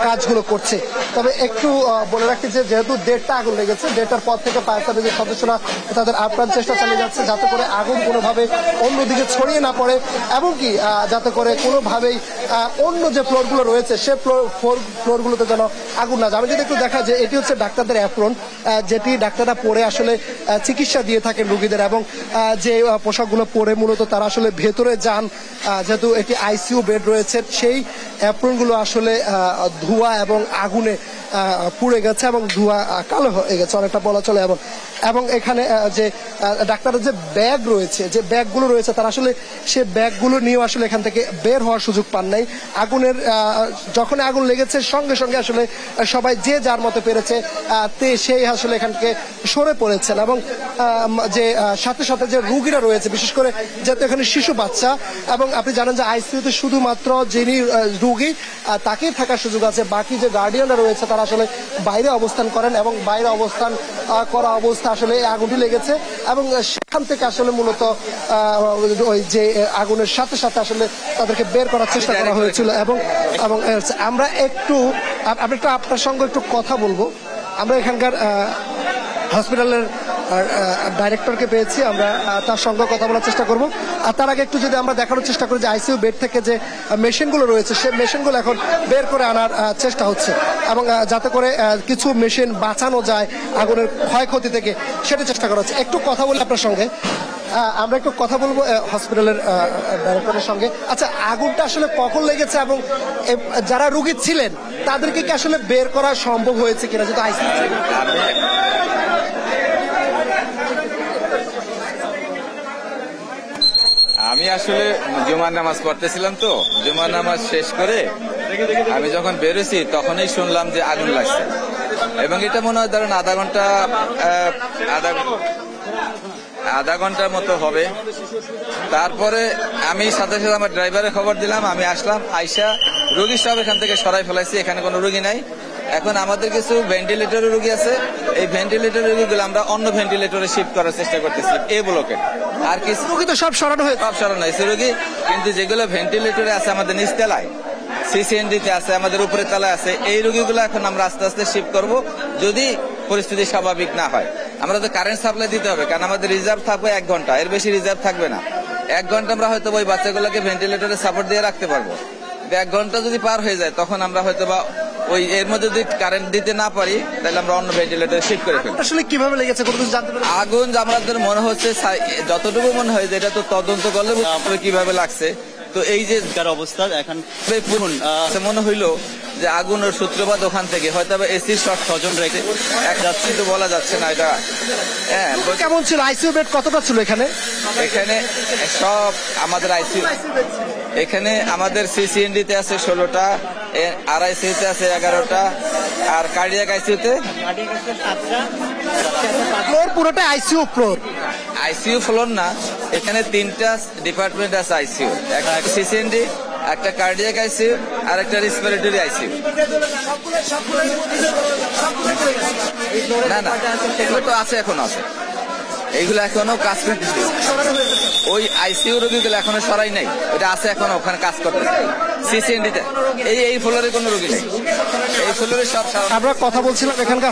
কাজগুলো করছে। তবে একটু বলে রাখি যে যেহেতু 1:30টা আগুন লেগেছে, 1:30টার পর থেকে ফায়ার সার্ভিসের সদস্যরা তাদের আপ্রাণ চেষ্টা চালিয়ে যাচ্ছে যাতে করে আগুন কোনোভাবে অন্যদিকে ছড়িয়ে না পড়ে, এবং কি যাতে করে কোনোভাবেই অন্য যে ফ্লোরগুলো রয়েছে সে ফ্লোরগুলোতে যেন আগুন না যায়। আমি যদি একটু দেখা যে এটি হচ্ছে ডাক্তারদের অ্যাপ্রন, যেটি ডাক্তাররা পরে আসলে চিকিৎসা দিয়ে থাকেন রোগীদের, এবং যে পোশাকগুলো পরে মূলত তারা আসলে ভেতরে যান। যেহেতু এটি আইসিইউ বেড রয়েছে, সেই অ্যাপ্রনগুলো আসলে ধোঁয়া এবং আগুনে পুড়ে গেছে এবং ধোঁয়া কালো হয়ে গেছে অনেকটা বলা চলে। এবং এখানে যে ডাক্তারের যে ব্যাগ রয়েছে, যে ব্যাগগুলো রয়েছে, তারা আসলে সে ব্যাগগুলো নিয়েও আসলে এখান থেকে বের হওয়ার সুযোগ পান নাই। যখন আগুন লেগেছে সঙ্গে সঙ্গে আসলে সবাই যে যার মতো পেরেছে সেই আসলে এখান থেকে সরে পড়েছেন। এবং যে সাথে সাথে যে রুগীরা রয়েছে, বিশেষ করে যেহেতু এখানে শিশু বাচ্চা, এবং আপনি জানেন যে আইসিইউতে শুধুমাত্র যিনি রুগী তাকেই থাকার সুযোগ আছে, বাকি যে গার্ডিয়ানরা রয়েছে তারা আসলে বাইরে অবস্থান করেন এবং বাইরে অবস্থান করা অবস্থা আসলে আগুনটি লেগেছে। এবং সেখান থেকে আসলে মূলত ওই যে আগুনের সাথে সাথে আসলে তাদেরকে বের করার চেষ্টা করা হয়েছিল। এবং আমরা আপনার সঙ্গে একটু কথা বলবো। আমরা এখানকার হসপিটালের ডাইরেক্টরকে পেয়েছি, আমরা তার সঙ্গে কথা বলার চেষ্টা করব। আর তার আগে একটু যদি আমরা দেখানোর চেষ্টা করি যে আইসিইউ বেড থেকে যে মেশিনগুলো রয়েছে সেই মেশিনগুলো এখন বের করে আনার চেষ্টা হচ্ছে, এবং যাতে করে কিছু মেশিন বাঁচানো যায় আগুনের ক্ষয়ক্ষতি থেকে, সেটা চেষ্টা করা হচ্ছে। একটু কথা বলি আপনার সঙ্গে, আমরা একটু কথা বলবো হসপিটালের ডাইরেক্টরের সঙ্গে। আচ্ছা, আগুনটা আসলে কখন লেগেছে এবং যারা রুগী ছিলেন তাদেরকে কি আসলে বের করা সম্ভব হয়েছে কিনা? যেহেতু আইসিইউ আমি আসলে জুমার নামাজ পড়তেছিলাম, তো জুমার নামাজ শেষ করে আমি যখন বেরোছি তখনই শুনলাম যে আগুন লাগছে, এবং এটা মনে হয় ধরেন আধা ঘন্টার মতো হবে। তারপরে আমি সাথে সাথে আমার ড্রাইভারের খবর দিলাম, আমি আসলাম, আইসা রোগী সব এখান থেকে সরাই ফেলাইছি, এখানে কোনো রোগী নাই। এখন আমাদের কিছু ভেন্টিলেটরের রোগী আছে, এই ভেন্টিলেটরের রোগীগুলো আমরা অন্য ভেন্টিলেটরে শিফট করার চেষ্টা করতেছি এই ব্লকে। আর কিছু রোগী তো সব সরানো হয়েছে রোগী, কিন্তু যেগুলো ভেন্টিলেটরে আছে আমাদের নিচতলায়, সিসিএনডিতে আছে, আমাদের উপরে তলায় আছে, এই রোগীগুলো এখন আমরা আস্তে আস্তে শিফট করব যদি পরিস্থিতি স্বাভাবিক না হয়। আমরা তো কারেন্ট সাপ্লাই দিতে হবে, কারণ আমাদের রিজার্ভ থাকবে 1 ঘন্টা, এর বেশি রিজার্ভ থাকবে না। 1 ঘন্টা আমরা হয়তো ওই বাচ্চাগুলোকে ভেন্টিলেটরে সাপোর্ট দিয়ে রাখতে পারবো। 1 ঘন্টা যদি পার হয়ে যায় তখন আমরা হয়তো বা ওই এর মধ্যে যদি কারেন্ট দিতে না পারি তাহলে আমরা অন্য ভেন্টিলেটরে শিফট করে ফেলবো। আসলে কিভাবে লেগেছে আগুন? আমাদের মনে হচ্ছে, যতটুকু মনে হয় যে এটা তো তদন্ত করলে বুঝতে হবে কিভাবে লাগছে। তো তো এই যে অবস্থা এখন মনে হইলো যে আগুনের সূত্রপাত ওখান থেকে হয়তো এসির শর্ট সজন রেখে এক যাচ্ছি তো বলা যাচ্ছে না এটা। হ্যাঁ, কেমন ছিল আইসিইউ বেড কতটা ছিল এখানে? এখানে সব আমাদের আইসিইউ, এখানে আমাদের সিসিএনডিতে আছে 16টা, আরআইসিইউতে আছে 11টা, আর কার্ডিয়াক আইসিইউতে ফ্লোর পুরোটা আইসিইউ ফ্লোর। আইসিইউ ফ্লোর না, এখানে 3টা ডিপার্টমেন্ট আছে আইসিইউ, একটা সিসিএনডি, একটা কার্ডিয়াক আইসিইউ আর একটা রেসপিরেটরি আইসিইউ। না না, এগুলো তো আছে, এখনো আছে, এইগুলো এখনো কাজ করতেছে। ওই আইসিইউ রোগীগুলো এখনো সরাই নাই, ওটা আছে এখনো ওখানে কাজ করতেছে সিসিএনডিতে। এই ফ্লোরে কোনো রোগী নেই, এই ফ্লোরে সব। আমরা কথা বলছিলাম এখানকার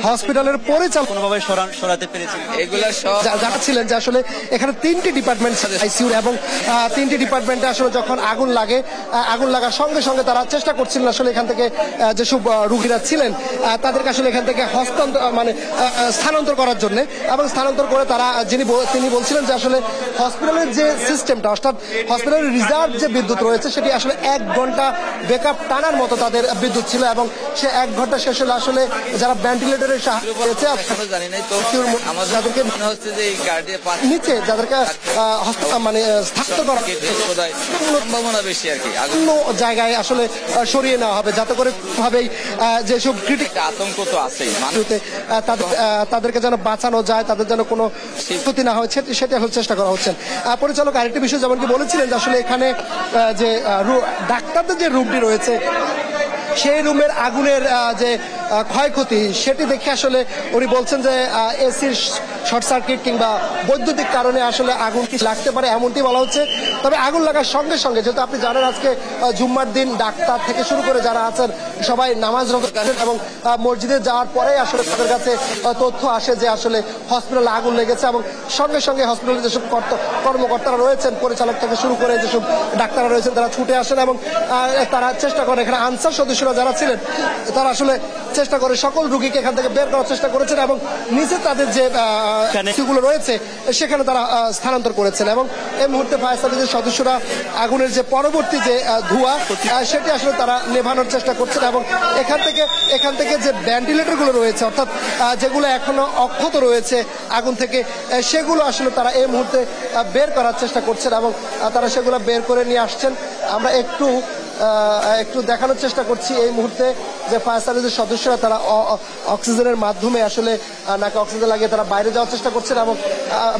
হসপিটালের পরিচালক কোনোভাবে সরাতে পেরেছি এগুলো সব যারা ছিলেন যে আসলে এখানে 3টি ডিপার্টমেন্ট আইসিইউ এবং 3টি ডিপার্টমেন্টে আসলে যখন আগুন লাগার সঙ্গে সঙ্গে তারা চেষ্টা করছিলেন আসলে এখান থেকে যেসব রোগীরা ছিলেন তাদেরকে আসলে এখান থেকে স্থানান্তর করার জন্য, এবং স্থানান্তর করে তিনি বলছিলেন যে আসলে হসপিটালের যে সিস্টেমটা অর্থাৎ হসপিটালের রিজার্ভ যে বিদ্যুৎ রয়েছে সেটি আসলে 1 ঘন্টা ব্যাকআপ টানার মতো তাদের বিদ্যুৎ ছিল, এবং সে 1 ঘন্টা শেষ হলে আসলে যারা ভেন্টিলেটরের সাহায্য পেয়েছে নিচে যাদেরকে স্থানান্তর করা সম্ভাবনা বেশি আর কি, অন্য জায়গায় আসলে সরিয়ে নেওয়া হবে যাতে করে ভাবেই যেসব ক্রিটিক আতঙ্ক তো আছেই, তাদেরকে যেন বাঁচানো যায়, তাদের যেন কোনো ক্ষতি না হয় সেটা এখন চেষ্টা করা হচ্ছে। পরিচালক আরেকটি বিষয় যেমন কি বলেছিলেন যে আসলে এখানে যে ডাক্তারদের যে রুমটি রয়েছে সেই রুমের আগুনের যে ক্ষয়ক্ষতি সেটি দেখে আসলে উনি বলছেন যে এসির শর্ট সার্কিট কিংবা বৈদ্যুতিক কারণে আসলে আগুন কি লাগতে পারে এমনটি বলা হচ্ছে। তবে আগুন লাগার সঙ্গে সঙ্গে যেহেতু আপনি জানেন আজকে জুম্মার দিন ডাক্তার থেকে শুরু করে যারা আছেন সবাই নামাজ রোজা করেন, এবং মসজিদে যাওয়ার পরে আসলে তাদের কাছে তথ্য আসে যে আসলে হসপিটালে আগুন লেগেছে, এবং সঙ্গে সঙ্গে হসপিটালে যেসব কর্মকর্তারা রয়েছেন পরিচালক থেকে শুরু করে যেসব ডাক্তাররা রয়েছেন তারা ছুটে আসেন এবং তারা চেষ্টা করেন, এখানে আনসার সদস্যরা যারা ছিলেন তারা আসলে চেষ্টা করে সকল রোগীকে এখান থেকে বের করার চেষ্টা করেছেন, এবং নিচে তাদের যে গুলো রয়েছে সেখানে তারা স্থানান্তর করেছেন। এবং এই মুহূর্তে ফায়ার সার্ভিসের সদস্যরা আগুনের যে পরবর্তী যে ধোঁয়া সেটি আসলে তারা নেভানোর চেষ্টা করছেন, এবং এখান থেকে যে ভেন্টিলেটর গুলো রয়েছে অর্থাৎ যেগুলো এখনো অক্ষত রয়েছে আগুন থেকে সেগুলো আসলে তারা এই মুহূর্তে বের করার চেষ্টা করছেন, এবং তারা সেগুলো বের করে নিয়ে আসছেন। আমরা একটু দেখানোর চেষ্টা করছি এই মুহূর্তে যে ফায়ার সার্ভিসের সদস্যরা তারা অক্সিজেনের মাধ্যমে আসলে নাকে অক্সিজেন লাগিয়ে তারা বাইরে যাওয়ার চেষ্টা করছেন এবং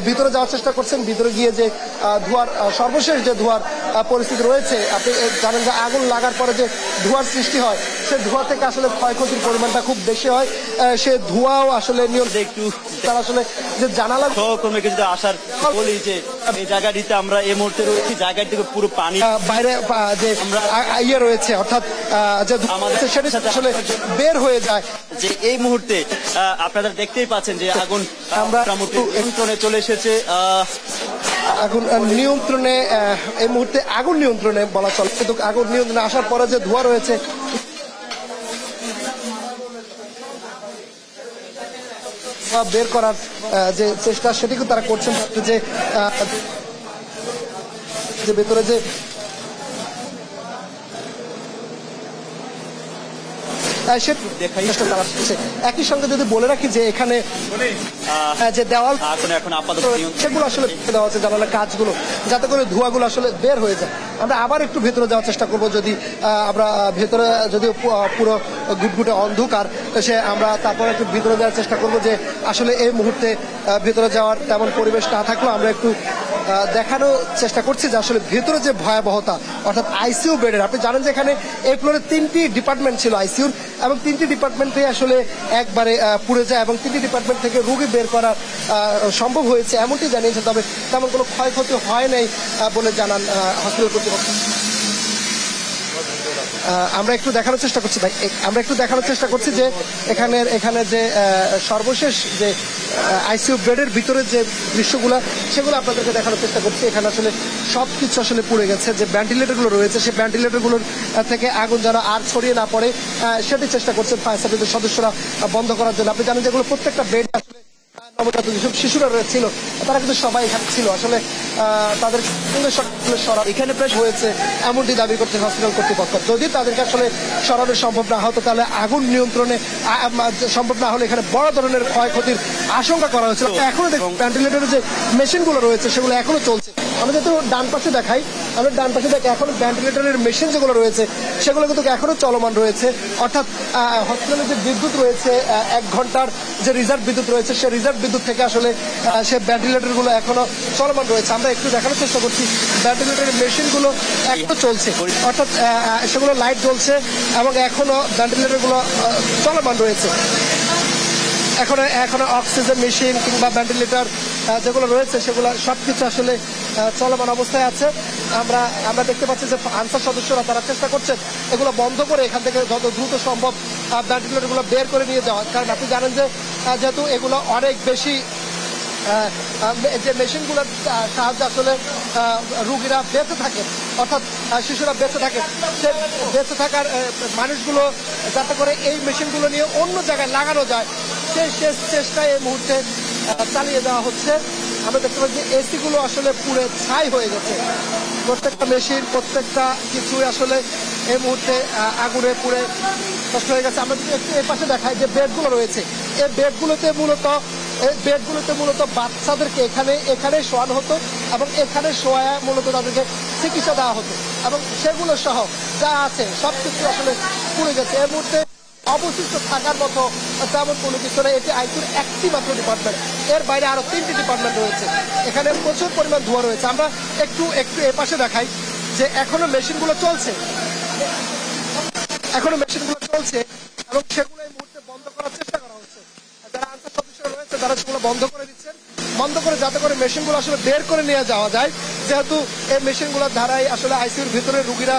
ভিতরে যাওয়ার চেষ্টা করছেন। ভিতরে গিয়ে যে ধোঁয়ার সর্বশেষ যে ধোঁয়ার পরিস্থিতি রয়েছে, আপনি জানেন যে আগুন লাগার পরে যে ধোঁয়ার সৃষ্টি হয় সে ধোঁয়া থেকে আসলে ক্ষয়ক্ষতির পরিমাণটা খুব বেশি হয়। সে ধোঁয়াও আসলে একটু তারা আসলে যে জানালা সহকর্মীকে যদি আসার বলি যে এই জায়গাটিতে আমরা এই মুহূর্তে রয়েছি, জায়গাটি থেকে পুরো পানি বাইরে যে ইয়ে রয়েছে অর্থাৎ যে সেটা আসলে বের হয়ে যায়। যে এই মুহূর্তে আপনারা দেখতেই পাচ্ছেন যে আগুন আমরা নিয়ন্ত্রণে চলে এসেছে। আগুন নিয়ন্ত্রণে এই মুহূর্তে আগুন নিয়ন্ত্রণে বলা চলে, কিন্তু আগুন নিয়ন্ত্রণে আসার পরে যে ধোঁয়া রয়েছে বের করার যে চেষ্টা সেটিকে তারা করছেন, যে ভেতরে যে একই সঙ্গে যদি বলে রাখি যে এখানে যে দেওয়াল সেগুলো আসলে দেওয়া হচ্ছে জানালার কাজগুলো যাতে করে ধোঁয়াগুলো আসলে বের হয়ে যায়। আমরা আবার একটু ভেতরে যাওয়ার চেষ্টা করবো, যদি আমরা ভেতরে যদি পুরো গুটগুটে অন্ধকার সে আমরা তারপরে একটু ভিতরে যাওয়ার চেষ্টা করবো যে আসলে এই মুহূর্তে ভেতরে যাওয়ার তেমন পরিবেশ না থাকলেও আমরা একটু দেখানোর চেষ্টা করছি যে আসলে ভেতরে যে ভয়াবহতা অর্থাৎ আইসিইউ বেডের। আপনি জানেন যে এখানে এই ফ্লোরে 3টি ডিপার্টমেন্ট ছিল আইসিইউর, এবং 3টি ডিপার্টমেন্টে আসলে একবারে পুড়ে যায় এবং 3টি ডিপার্টমেন্ট থেকে রোগী বের করা সম্ভব হয়েছে এমনটি জানিয়েছে। তবে তেমন কোনো ক্ষয়ক্ষতি হয় নাই বলে জানান হসপিটাল কর্তৃপক্ষ। আমরা একটু দেখানোর চেষ্টা করছি যে এখানে যে সর্বশেষ যে আইসিইউ বেডের ভিতরে যে দৃশ্যগুলো সেগুলো আপনাদেরকে দেখানোর চেষ্টা করছি। এখানে আসলে সবকিছু আসলে পুড়ে গেছে, যে ভেন্টিলেটরগুলো রয়েছে সেই ভেন্টিলেটরগুলোর থেকে আগুন যেন আর ছড়িয়ে না পড়ে সেটি চেষ্টা করছেন ফায়ার সার্ভিসের সদস্যরা বন্ধ করার জন্য। আপনি জানেন যেগুলো প্রত্যেকটা বেড আসলে নবজাতক যেসব শিশুরা ছিল তারা কিন্তু সবাই এখানে ছিল। আসলে তাদের এখানে প্রায় হয়েছে এমনটি দাবি করছে হসপিটাল কর্তৃপক্ষ। যদি তাদেরকে আসলে সরানো সম্ভব না হতো তাহলে আগুন নিয়ন্ত্রণে সম্ভব না হলে এখানে বড় ধরনের ক্ষয়ক্ষতির আশঙ্কা করা হয়েছিল। এখনো ভেন্টিলেটরের যে মেশিনগুলো রয়েছে সেগুলো এখনো চলছে। আমরা যেহেতু ডান পাশে দেখাই, আমরা ডান পাশে দেখি এখনো ভেন্টিলেটরের মেশিন যেগুলো রয়েছে সেগুলো কিন্তু এখনো চলমান রয়েছে। অর্থাৎ হসপিটালে যে বিদ্যুৎ রয়েছে 1 ঘন্টার যে রিজার্ভ বিদ্যুৎ রয়েছে সেই রিজার্ভ বিদ্যুৎ থেকে আসলে সে ভেন্টিলেটরগুলো এখনো চলমান রয়েছে। আমরা একটু দেখানোর চেষ্টা করছি ভেন্টিলেটরের মেশিনগুলো এখনো চলছে, অর্থাৎ সেগুলো লাইট জ্বলছে এবং এখনো ভেন্টিলেটরগুলো চলমান রয়েছে। এখনো অক্সিজেন মেশিন কিংবা ভেন্টিলেটর যেগুলো রয়েছে সেগুলো সবকিছু আসলে চলমান অবস্থায় আছে। আমরা দেখতে পাচ্ছি যে আনসার সদস্যরা তারা চেষ্টা করছেন এগুলো বন্ধ করে এখান থেকে যত দ্রুত সম্ভব ভেন্টিলেটরগুলো বের করে নিয়ে যাওয়া। কারণ আপনি জানেন যে যেহেতু এগুলো অনেক বেশি যে মেশিনগুলোর সাহায্যে আসলে রুগীরা বেঁচে থাকে, অর্থাৎ শিশুরা বেঁচে থাকে, সে বেঁচে থাকার মানুষগুলো যাতে করে এই মেশিনগুলো নিয়ে অন্য জায়গায় লাগানো যায় সেই শেষ চেষ্টায় এই মুহূর্তে চালিয়ে দেওয়া হচ্ছে। আমরা দেখতে পাচ্ছি এসিগুলো আসলে পুড়ে ছাই হয়ে গেছে। প্রত্যেকটা মেশিন প্রত্যেকটা কিছুই আসলে এই মুহূর্তে আগুনে পুড়ে নষ্ট হয়ে গেছে। আমরা একটু এর পাশে দেখাই যে বেডগুলো রয়েছে, এই বেডগুলোতে মূলত বাচ্চাদেরকে এখানে শোয়ানো হতো এবং এখানে শোয়া মূলত তাদেরকে চিকিৎসা দেওয়া হতো এবং সেগুলো সহ যা আছে সবকিছু আসলে পুড়ে গেছে। এই মুহূর্তে অবশিষ্ট থাকার মতো তেমন কোনো কিছু নেই। এটি আইসিইউর একটি মাত্র ডিপার্টমেন্ট, এর বাইরে আরো 3টি ডিপার্টমেন্ট রয়েছে। এখানে প্রচুর পরিমাণ ধোঁয়া রয়েছে। আমরা একটু এ পাশে দেখাই যে এখনো মেশিনগুলো চলছে এবং সেগুলো এই মুহূর্তে বন্ধ করার চেষ্টা করা হচ্ছে। যারা আনসার সদস্যরা রয়েছে তারা সেগুলো বন্ধ করে দিচ্ছেন, বন্ধ করে যাতে করে মেশিনগুলো আসলে বের করে নিয়ে যাওয়া যায়, যেহেতু এই মেশিনগুলোর ধারায় আসলে আইসিইউর ভিতরে রুগীরা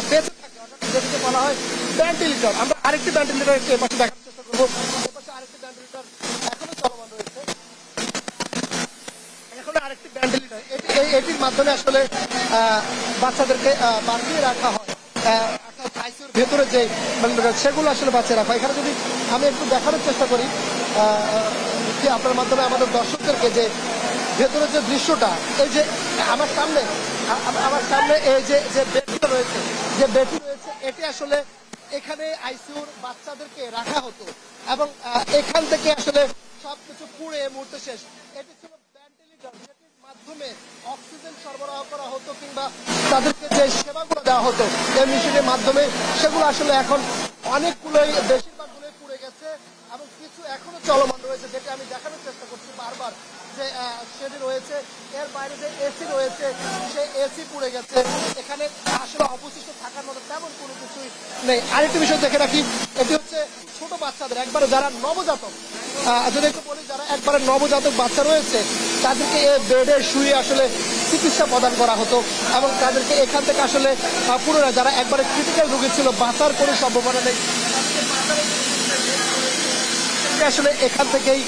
বেঁচে থাকে, যেটাকে বলা হয় ভেন্টিলেটর। আমরা আরেকটি ভেন্টিলেটর একটু এপাশে দেখার চেষ্টা করবো। এপাশে আরেকটি ভেন্টিলেটর এখনো চলমান রয়েছে, এখনো আরেকটি ভেন্টিলেটর। এটির মাধ্যমে আসলে বাচ্চাদেরকে বাঁচিয়ে রাখা হয়। আইসিইউর ভেতরে যে সেগুলো আসলে বাঁচিয়ে রাখা হয়। এখানে যদি আমি একটু দেখানোর চেষ্টা করি আপনার মাধ্যমে আমাদের দর্শকদেরকে যে ভেতরে যে দৃশ্যটা, এই যে আমার সামনে এই যে বেডটি রয়েছে এটি আসলে এখানে আইসিইউর বাচ্চাদেরকে রাখা হতো এবং এখান থেকে আসলে সবকিছু পুড়ে এই মুহূর্তে শেষ। এটি ছিল ভেন্টিলেটর, যেটির মাধ্যমে অক্সিজেন সরবরাহ করা হতো কিংবা তাদেরকে যে সেবাগুলো দেওয়া হতো এই মেশিনের মাধ্যমে, সেগুলো আসলে এখন অনেকগুলোই বেশিরভাগগুলোই পুড়ে গেছে এবং কিছু এখনো চলমান রয়েছে, যেটা আমি দেখানোর চেষ্টা করছি বারবার যে সেটি রয়েছে। এর বাইরে যে এসি রয়েছে সেই এসি পুড়ে গেছে। এখানে আসলে অবশিষ্ট থাকার মতো তেমন কোনো কিছুই নেই। আরেকটি বিষয় দেখে রাখি, এটি হচ্ছে ছোট বাচ্চাদের একবারে যারা নবজাতক, যদি একটু বলি যারা একবারে নবজাতক বাচ্চা রয়েছে তাদেরকে এই বেডে শুয়ে আসলে চিকিৎসা প্রদান করা হতো এবং তাদেরকে এখান থেকে আসলে পুনরায় যারা একবারে ক্রিটিক্যাল রোগী ছিল বাঁচার কোনো সম্ভাবনা নেই আসলে এখান থেকেই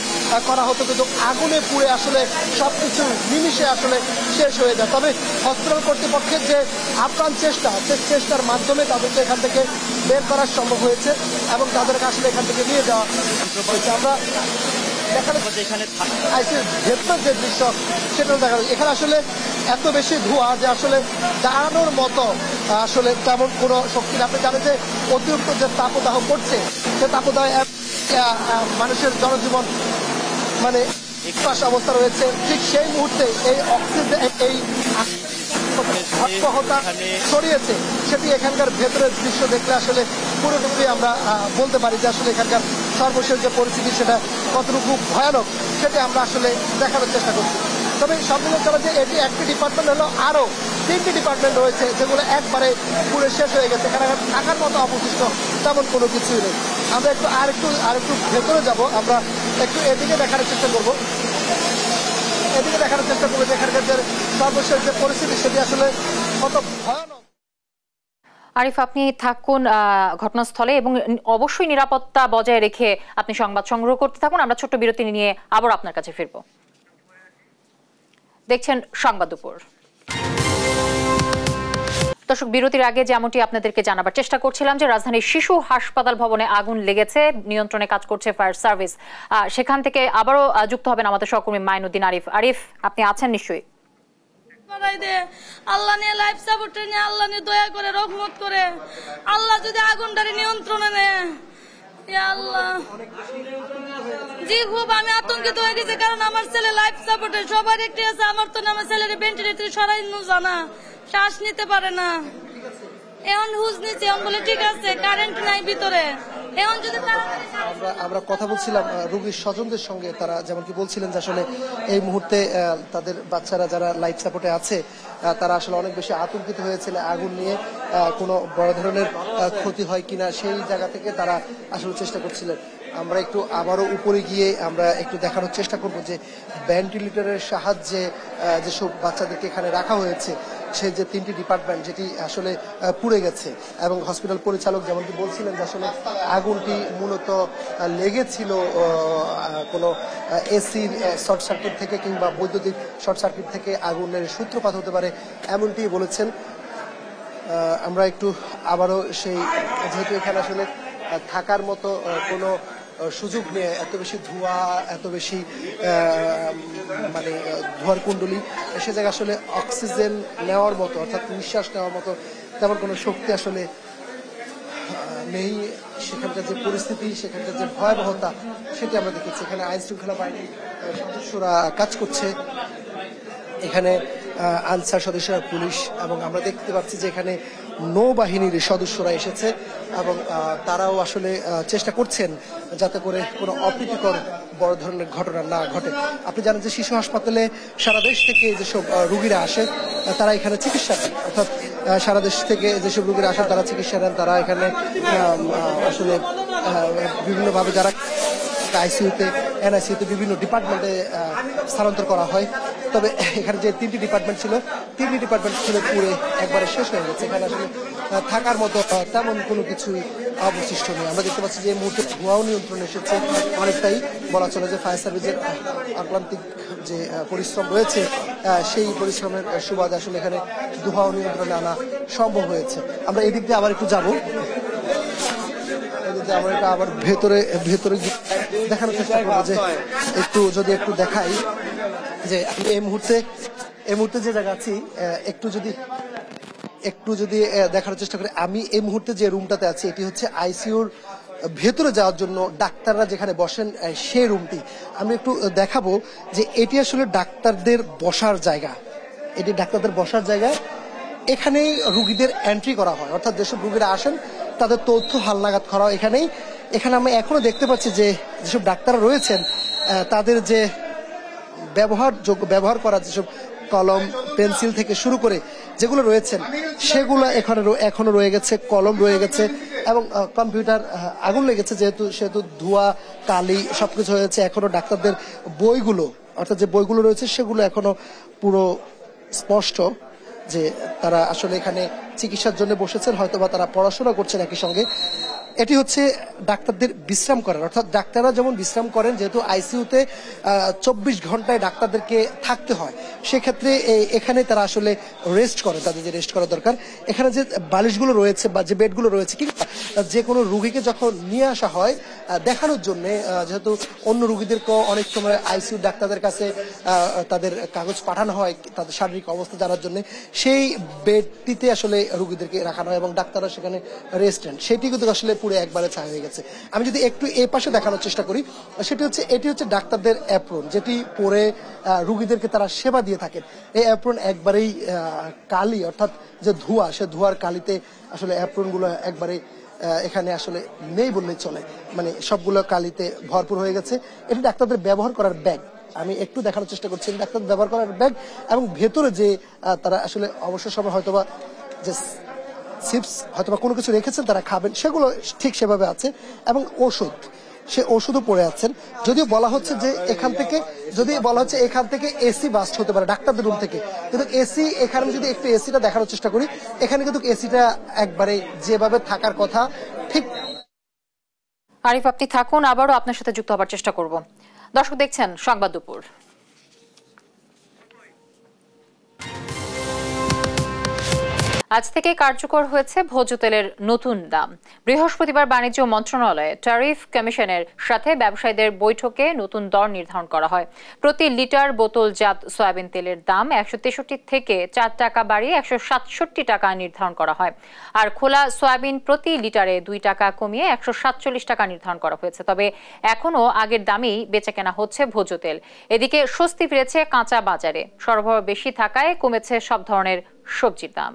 করা হতো, কিন্তু আগুনে পুড়ে আসলে সবকিছু নিমিশে আসলে শেষ হয়ে যায়। তবে হসপিটাল কর্তৃপক্ষের যে আপ্রাণ চেষ্টা, সে চেষ্টার মাধ্যমে তাদেরকে এখান থেকে বের করা সম্ভব হয়েছে এবং তাদেরকে আসলে এখান থেকে নিয়ে যাওয়া হয়েছে। আমরা এখানে আইসিইউর ভেতর যে দৃশ্য সেটাও দেখা যাচ্ছে। এখানে আসলে এত বেশি ধোঁয়া যে আসলে দাঁড়ানোর মতো আসলে তেমন কোনো শক্তি না। আপনি জানেন যে অতিরিক্ত যে তাপদাহ করছে সে তাপদাহ মানুষের জনজীবন মানে একটু অবস্থা রয়েছে। ঠিক সেই মুহূর্তে এই অক্সিজেন এই ছড়িয়েছে, সেটি এখানকার ভেতরের দৃশ্য দেখলে আসলে পুরোটুকুই আমরা বলতে পারি যে আসলে এখানকার সর্বশেষ যে পরিস্থিতি সেটা কতটুকু ভয়ানক সেটা আমরা আসলে দেখানোর চেষ্টা করছি। তবে সব মিলে চলে যে এটি একটি ডিপার্টমেন্ট হলো, আরো 3টি ডিপার্টমেন্ট রয়েছে যেগুলো একবারে পুরো শেষ হয়ে গেছে। এখানে থাকার মতো অবশিষ্ট তেমন কোনো কিছুই নেই। আমরা আরেকটু ভেতরে যাব, আমরা একটু এদিকে দেখার চেষ্টা করবো যে এখানকার যে সর্বশেষ যে পরিস্থিতি সেটি আসলে কত ভয়ানক। আরিফ, আপনি থাকুন ঘটনাস্থলে এবং অবশ্যই নিরাপত্তা বজায় রেখে আপনি সংবাদ সংগ্রহ করতে থাকুন। আমরা ছোট্ট বিরতি নিয়ে আবার আপনার কাছে ফিরব। দেখছেন সংবাদ দুপুর। দর্শক, বিরতির আগে যেমনটি আপনাদেরকে জানাবার চেষ্টা করছিলাম যে রাজধানীর শিশু হাসপাতাল ভবনে আগুন লেগেছে, নিয়ন্ত্রণে কাজ করছে ফায়ার সার্ভিস। সেখান থেকে আবারও যুক্ত হবেন আমাদের সহকর্মী মাইনুদ্দিন আরিফ। আরিফ, আপনি আছেন নিশ্চয়ই? আল্লাহ নিয়ে লাইফ সাপোর্ট নিয়ে, আল্লাহ নিয়ে দয়া করে রহমত করে, আল্লাহ যদি আগুনটারে নিয়ন্ত্রণে নেয়। আল্লাহ জি, খুব আমি আতঙ্কিত হয়ে গেছি, কারণ আমার ছেলে লাইফ সাপোর্টে সবার একটি আছে, আমার তো আমার ছেলের ভেন্টিলেটরে সরাইনো জানা, শ্বাস নিতে পারে না। এখন হুজ নিচ্ছে, এখন বলে ঠিক আছে কারেন্ট নাই ভিতরে। এখন যদি আমরা কথা বলছিলাম রোগীর স্বজনদের সঙ্গে, তারা যেমন কি বলছিলেন যে আসলে এই মুহূর্তে তাদের বাচ্চারা যারা লাইফ সাপোর্টে আছে তারা আসলে অনেক বেশি আতঙ্কিত হয়েছিল আগুন নিয়ে, কোনো বড় ধরনের ক্ষতি হয় কিনা সেই জায়গা থেকে তারা আসলে চেষ্টা করছিলেন। আমরা একটু আবারও উপরে গিয়ে আমরা একটু দেখানোর চেষ্টা করব যে ভেন্টিলেটরের সাহায্যে যেসব বাচ্চাদেরকে এখানে রাখা হয়েছে, সে যে 3টি ডিপার্টমেন্ট যেটি আসলে পুড়ে গেছে, এবং হসপিটাল পরিচালক যেমনটি বলছিলেন যে আসলে আগুনটি মূলত লেগেছিল কোনো এসির শর্ট সার্কিট থেকে কিংবা বৈদ্যুতিক শর্ট সার্কিট থেকে আগুনের সূত্রপাত হতে পারে, এমনটি বলেছেন। আমরা একটু আবারও সেই, যেহেতু এখানে আসলে থাকার মতো কোনো সুযোগ নেই, এত বেশি ধোঁয়া, এত বেশি মানে ধোঁয়ার কুণ্ডলী, সে জায়গায় আসলে অক্সিজেন নেওয়ার মতো অর্থাৎ নিঃশ্বাস নেওয়ার মতো তেমন কোনো শক্তি আসলে নেই। সেখানকার যে পরিস্থিতি, সেখানকার যে ভয়াবহতা, সেটি আমরা দেখেছি। এখানে আইন শৃঙ্খলা বাহিনীর সদস্যরা কাজ করছে, এখানে আনসার সদস্যরা, পুলিশ, এবং আমরা দেখতে পাচ্ছি যে এখানে নৌবাহিনীর সদস্যরা এসেছে এবং তারাও আসলে চেষ্টা করছেন যাতে করে কোনো অপ্রীতিকর বড় ধরনের ঘটনা না ঘটে। আপনি জানেন যে শিশু হাসপাতালে সারা দেশ থেকে যেসব রোগীরা আসে তারা এখানে চিকিৎসা নেন, অর্থাৎ সারা দেশ থেকে যেসব রোগীরা আসেন তারা চিকিৎসা নেন, তারা এখানে আসলে বিভিন্নভাবে যারা আইসিইউতে, এনআইসিইউতে, বিভিন্ন ডিপার্টমেন্টে স্থানান্তর করা হয়। তবে এখানে যে 3টি ডিপার্টমেন্ট ছিল, 3টি ডিপার্টমেন্ট ছিল পুড়ে একবারে শেষ হয়ে গেছে। এখানে আসলে থাকার মতো তেমন কোনো কিছুই অবশিষ্ট নেই। আমরা দেখতে পাচ্ছি যে এই মুহূর্তে ধোঁয়াও নিয়ন্ত্রণে এসেছে অনেকটাই, বলা চলে যে ফায়ার সার্ভিসের আক্রান্তিক যে পরিশ্রম রয়েছে সেই পরিশ্রমের সুবাদে আসলে এখানে ধোঁয়াও নিয়ন্ত্রণে আনা সম্ভব হয়েছে। আমরা এই দিক দিয়ে আবার একটু যাবো, আমরা এটা আবার ভেতরে দেখানোর চেষ্টা করবো, যে একটু দেখাই যে এই মুহূর্তে যে জায়গা আছি, একটু যদি দেখানোর চেষ্টা করি। আমি এই মুহূর্তে যে রুমটাতে আছি এটি হচ্ছে আইসিইউর ভেতরে যাওয়ার জন্য ডাক্তাররা যেখানে বসেন সেই রুমটি। আমি একটু দেখাবো যে এটি আসলে ডাক্তারদের বসার জায়গা, এটি ডাক্তারদের বসার জায়গা। এখানেই রুগীদের এন্ট্রি করা হয়, অর্থাৎ যেসব রুগীরা আসেন তাদের তথ্য হালনাগাদ করা এখানেই। এখানে আমি এখনো দেখতে পাচ্ছি যে যেসব ডাক্তাররা রয়েছেন তাদের যে ব্যবহার করা যেসব কলম, পেন্সিল থেকে শুরু করে যেগুলো রয়েছেন সেগুলো এখনো রয়ে গেছে, কলম রয়ে গেছে, এবং কম্পিউটার আগুন লেগেছে সেহেতু ধোঁয়া, কালি সবকিছু হয়েছে। এখনো ডাক্তারদের বইগুলো, অর্থাৎ যে বইগুলো রয়েছে সেগুলো এখনো পুরো স্পষ্ট যে তারা আসলে এখানে চিকিৎসার জন্য বসেছেন, হয়তোবা তারা পড়াশোনা করছেন একই সঙ্গে। এটি হচ্ছে ডাক্তারদের বিশ্রাম করার, অর্থাৎ ডাক্তাররা যেমন বিশ্রাম করেন, যেহেতু আইসিইউতে 24 ঘন্টায় ডাক্তারদেরকে থাকতে হয়, সেক্ষেত্রে এখানে তারা আসলে রেস্ট করে, তাদের যে রেস্ট করা দরকার। এখানে যে বালিশগুলো রয়েছে বা যে বেডগুলো রয়েছে, কিংবা যে কোনো রুগীকে যখন নিয়ে আসা হয় দেখানোর জন্য, যেহেতু অন্য রুগীদেরকেও অনেক সময় আইসিইউ ডাক্তারদের কাছে তাদের কাগজ পাঠানো হয় তাদের শারীরিক অবস্থা জানার জন্য, সেই বেডটিতে আসলে রুগীদেরকে রাখানো হয় এবং ডাক্তাররা সেখানে রেস্ট নেন। সেটি কিন্তু আসলে পুরো একবারে ছায়া হয়ে গেছে। আমি যদি একটু এই পাশে দেখানোর চেষ্টা করি, এটি হচ্ছে ডাক্তারদের অ্যাপ্রন, যেটি পরে রুগীদেরকে তারা সেবা দিয়ে থাকেন। এই অ্যাপ্রন একবারেই কালি, অর্থাৎ যে ধোঁয়া, সে ধোঁয়ার কালিতে আসলে অ্যাপ্রনগুলো একবারে এখানে আসলে নেই বললেই চলে, মানে সবগুলো কালিতে ভরপুর হয়ে গেছে। এটি ডাক্তারদের ব্যবহার করার ব্যাগ, আমি একটু দেখানোর চেষ্টা করছি। ডাক্তার ব্যবহার করার ব্যাগ এবং ভেতরে যে তারা আসলে অবসর সময় হয়তোবা যে চিপস হয়তোবা কোনো কিছু রেখেছেন তারা খাবেন, সেগুলো ঠিক সেভাবে আছে, এবং ওষুধ, সে ওষুধও পড়ে আছেন। যদিও বলা হচ্ছে যে এখান থেকে এসি বাস্ট হতে পারে ডাক্তারদের রুম থেকে, কিন্তু এসি এখানে যদি একটু এসিটা দেখানোর চেষ্টা করি, এখানে কিন্তু এসিটা একবারে যেভাবে থাকার কথা ঠিক। আরিফ, আপনি থাকুন, আবারও আপনার সাথে যুক্ত হবার চেষ্টা করব। দর্শক দেখছেন সংবাদ দুপুর। আজ থেকে কার্যকর হয়েছে ভোজ্য তেলের নতুন দাম। বৃহস্পতিবার বাণিজ্য মন্ত্রণালয়ে ট্যারিফ কমিশনের সাথে ব্যবসায়ীদের বৈঠকে নতুন দর নির্ধারণ করা হয়। প্রতি লিটার বোতলজাত সয়াবিন তেলের দাম 163 থেকে 4 টাকা বাড়িয়ে 167 টাকা নির্ধারণ করা হয়। আর খোলা সয়াবিন প্রতি লিটারে 2 টাকা কমিয়ে 147 টাকা নির্ধারণ করা হয়েছে। তবে এখনও আগের দামেই বেচাকেনা হচ্ছে ভোজ্য তেল। এদিকে স্বস্তি ফিরেছে কাঁচা বাজারে। সরবরাহ বেশি থাকায় কমেছে সব ধরনের সবজির দাম।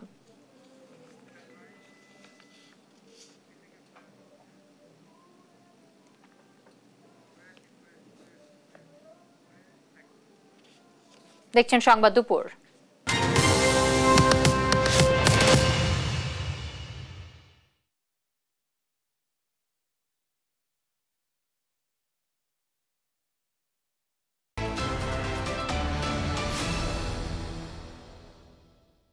দেখছেন সংবাদ দুপুর।